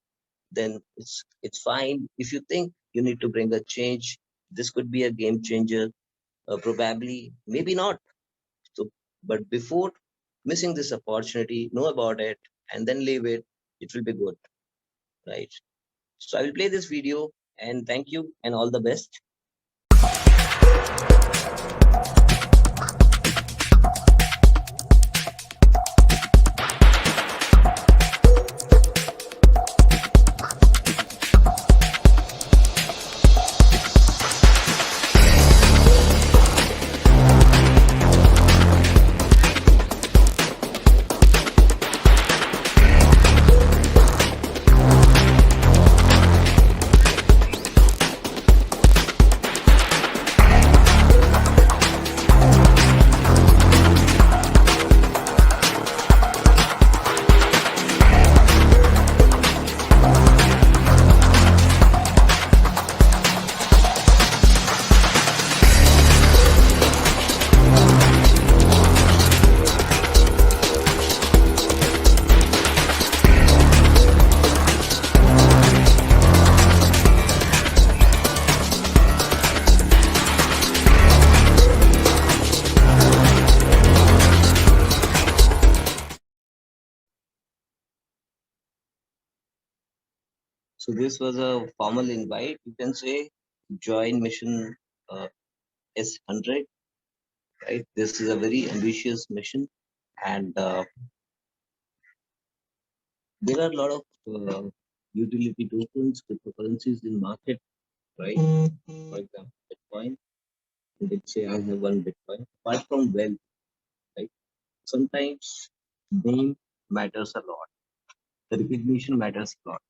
then it's fine. If you think you need to bring a change, this could be a game changer. Probably, maybe not. So, but before missing this opportunity, know about it and then leave it. It will be good, right? So I will play this video and thank you and all the best. So this was a formal invite. You can say join mission S100, right? This is a very ambitious mission, and there are a lot of utility tokens, cryptocurrencies in market, right? For example, Bitcoin. Let's say I have one Bitcoin. Apart from wealth, right? Sometimes name matters a lot. The recognition matters a lot,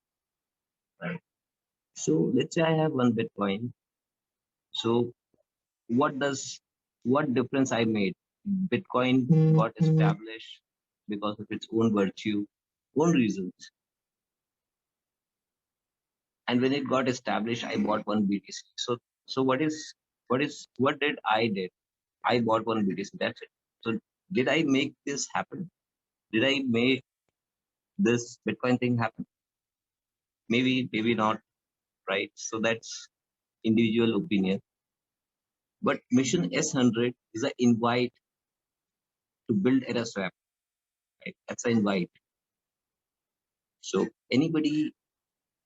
right? So let's say I have one Bitcoin. So what does what difference I made? Bitcoin got established because of its own virtue, own reasons. And when it got established, I bought one BTC. So what did I did? I bought one BTC. That's it. So did I make this happen? Did I make this Bitcoin thing happen? Maybe, maybe not, right? So that's individual opinion. But Mission S100 is an invite to build Era Swap, right? That's an invite. So anybody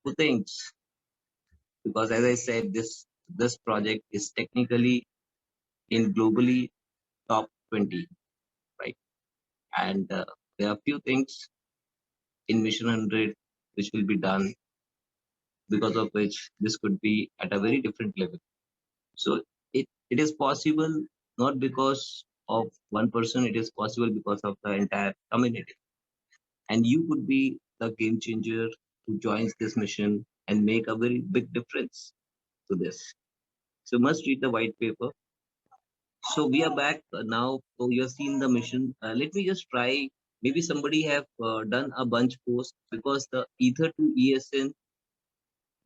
who thinks, because as I said, this project is technically in globally top 20, right? And there are few things in Mission 100 which will be done, because of which this could be at a very different level. So it is possible not because of one person, it is possible because of the entire community. And you could be the game changer who joins this mission and make a very big difference to this. So must read the white paper. So we are back now. So you have seen the mission. Let me just try. Maybe somebody have done a bunch post, because the Ether to ESN,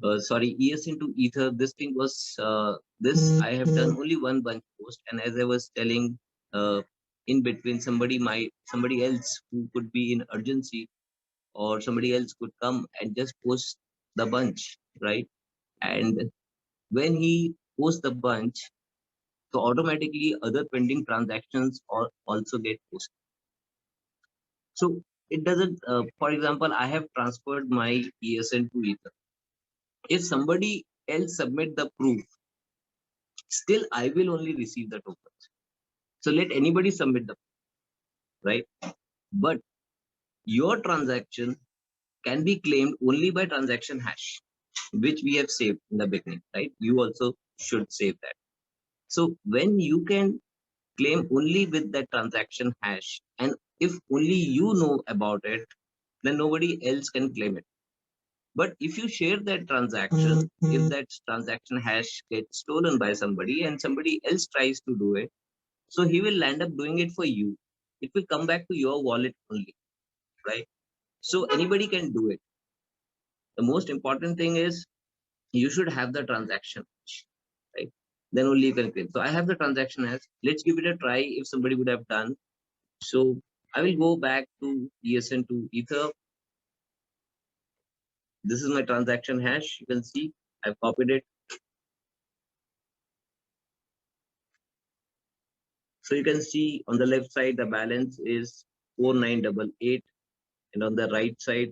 ESN to Ether. This thing was this. I have done only one bunch post, and as I was telling, in between somebody else who could be in urgency, or somebody else could come and just post the bunch, right? And when he posts the bunch, so automatically other pending transactions also get posted. So it doesn't, for example, I have transferred my ESN to Ether. If somebody else submit the proof, still I will only receive the tokens. So let anybody submit the proof, right? But your transaction can be claimed only by transaction hash, which we have saved in the beginning, right? You also should save that. So when you can claim only with that transaction hash, and if only you know about it, then nobody else can claim it. But if you share that transaction, if that transaction hash gets stolen by somebody and somebody else tries to do it, so he will end up doing it for you. It will come back to your wallet only, right? So anybody can do it. The most important thing is you should have the transaction, right? Then only you can claim. So I have the transaction hash. Let's give it a try if somebody would have done. So I will go back to ESN to Ether. This is my transaction hash. You can see I've copied it. So you can see on the left side, the balance is 4988. And on the right side,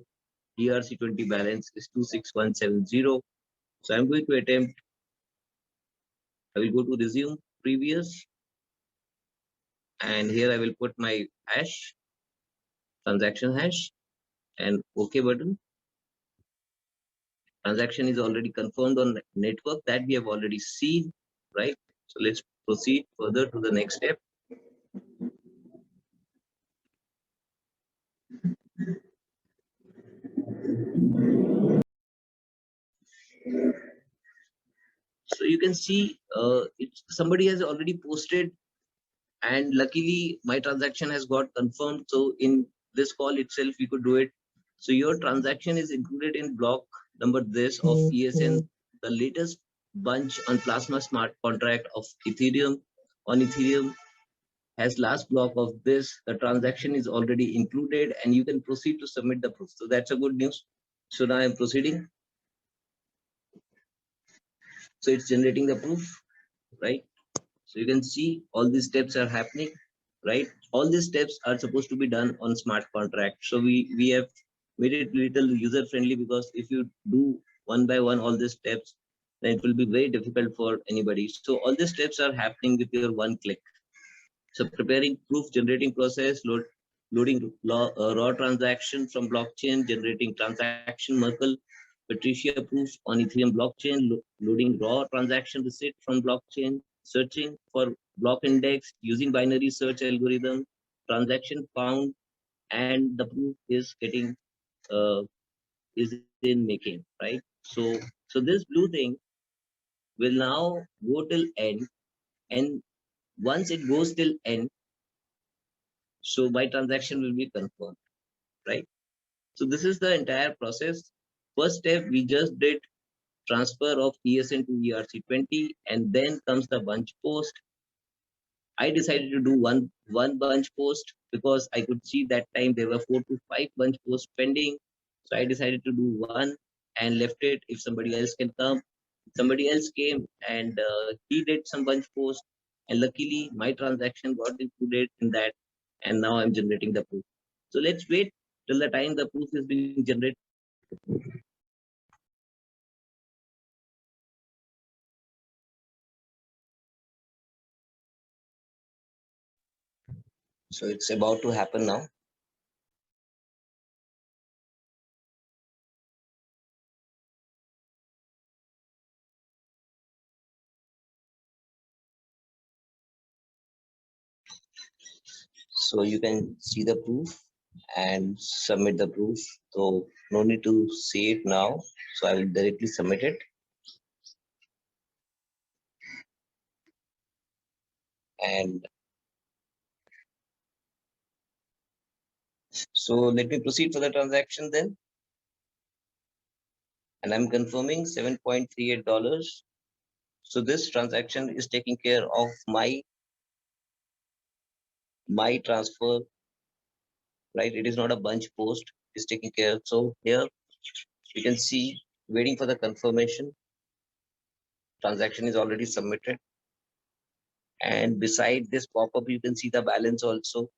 ERC20 balance is 26170. So I'm going to attempt, I will go to resume previous. And here I will put my hash, transaction hash, and OK button. Transaction is already confirmed on network that we have already seen, right? So let's proceed further to the next step. So you can see somebody has already posted, and luckily my transaction has got confirmed. So in this call itself, we could do it. So your transaction is included in block number this of ESN, the latest bunch on Plasma Smart Contract of Ethereum. On Ethereum has last block of this, the transaction is already included, and you can proceed to submit the proof. So that's a good news. So now I'm proceeding. So it's generating the proof, right? So you can see all these steps are happening, right? All these steps are supposed to be done on smart contract. So we have made it little user friendly, because if you do one by one all these steps, then it will be very difficult for anybody. So all these steps are happening with your one click. So preparing proof generating process, loading raw transaction from blockchain, generating transaction Merkle Patricia proof on Ethereum blockchain, loading raw transaction receipt from blockchain, searching for block index using binary search algorithm, transaction found, and the proof is getting is in making, right? So this blue thing will now go till end, and once it goes till end, so my transaction will be confirmed, right? So this is the entire process. First step, we just did transfer of ESN to ERC20, and then comes the bunch post. I decided to do one bunch post because I could see that time there were 4 to 5 bunch posts pending. So I decided to do one and left it. If somebody else can come, somebody else came, and he did some bunch post, and luckily my transaction got included in that, and now I'm generating the proof. So let's wait till the time the proof is being generated. So it's about to happen now. So you can see the proof and submit the proof. So no need to see it now. So I will directly submit it. And so let me proceed for the transaction then. And I'm confirming $7.38. So this transaction is taking care of my transfer, right? It is not a bunch post, it's taking care. So here you can see waiting for the confirmation. Transaction is already submitted. And beside this pop-up, you can see the balance also.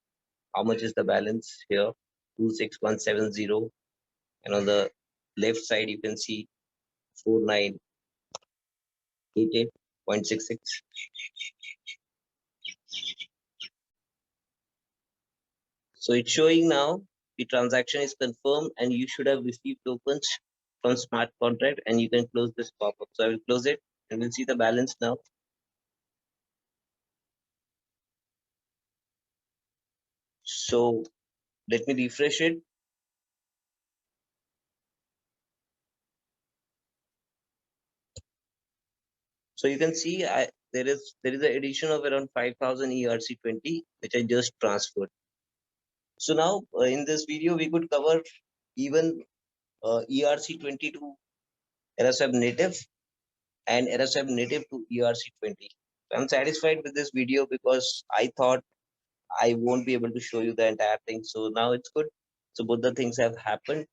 How much is the balance here? 26170. And on the left side, you can see 4988.66. So it's showing now the transaction is confirmed, and you should have received tokens from smart contract, and you can close this pop-up. So I will close it, and we'll see the balance now. So let me refresh it. So you can see there is an addition of around 5,000 ERC20, which I just transferred. So now in this video, we could cover even ERC20 to Era Swap native and Era Swap native to ERC20. I'm satisfied with this video because I thought I won't be able to show you the entire thing. So now it's good. So both the things have happened.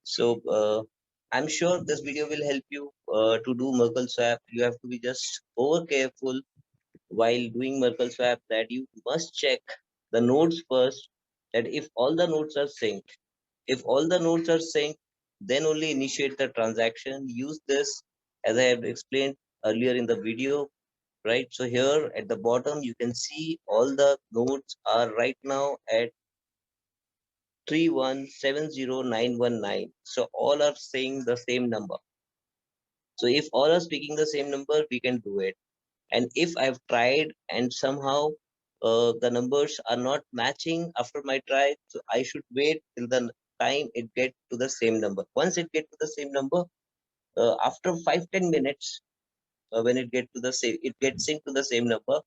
So I'm sure this video will help you to do Merkle Swap. You have to be just over careful while doing Merkle Swap that you must check the nodes first, that if all the nodes are synced. If all the nodes are synced, then only initiate the transaction. Use this as I have explained earlier in the video, right? So here at the bottom, you can see all the nodes are right now at 3170919. So all are saying the same number. So if all are speaking the same number, we can do it. And if I've tried and somehow the numbers are not matching after my try, so I should wait till the time it get to the same number. Once it get to the same number, after 5-10 minutes, when it get to the same, it gets synced to the same number.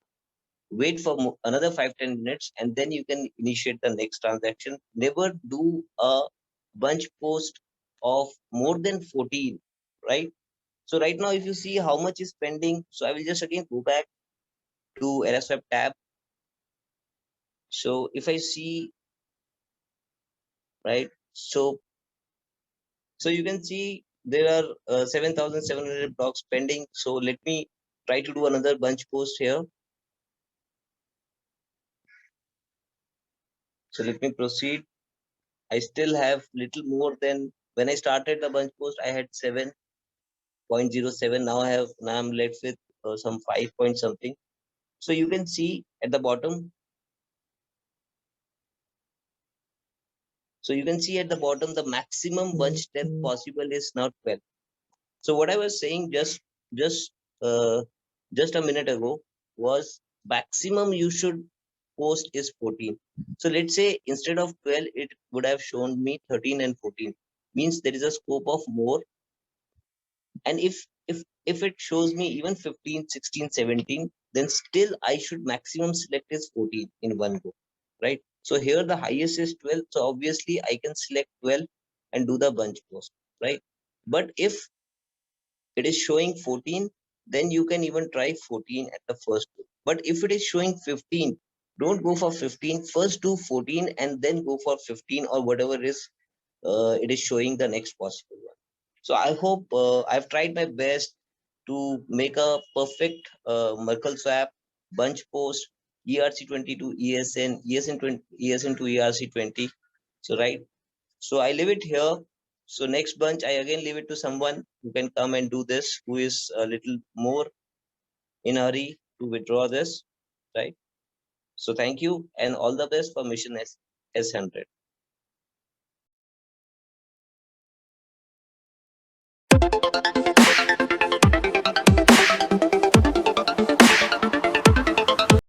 Wait for another 5-10 minutes, and then you can initiate the next transaction. Never do a bunch post of more than 14, right? So right now, if you see how much is pending, so I will just again go back to Era Swap tab. So if I see, right, so you can see there are 7,700 blocks pending. So let me try to do another bunch post here. So let me proceed. I still have little more than when I started the bunch post. I had 7.07. Now I'm left with some 5 point something. So you can see at the bottom. So you can see at the bottom the maximum bunch depth possible is now 12. So what I was saying just uh, just a minute ago was maximum you should post is 14. So let's say instead of 12, it would have shown me 13 and 14. Means there is a scope of more. And if it shows me even 15, 16, 17, then still I should maximum select is 14 in one go, right? So here the highest is 12. So obviously I can select 12 and do the bunch post, right? But if it is showing 14, then you can even try 14 at the first go. But if it is showing 15, don't go for 15. First do 14 and then go for 15 or whatever is it is showing the next possible one. So I hope I've tried my best to make a perfect Merkle swap bunch post ERC20 to ESN, ESN to ERC20. So right. So I leave it here. So next bunch, I again leave it to someone who can come and do this, who is a little more in a hurry to withdraw this, right? So thank you and all the best for mission S100.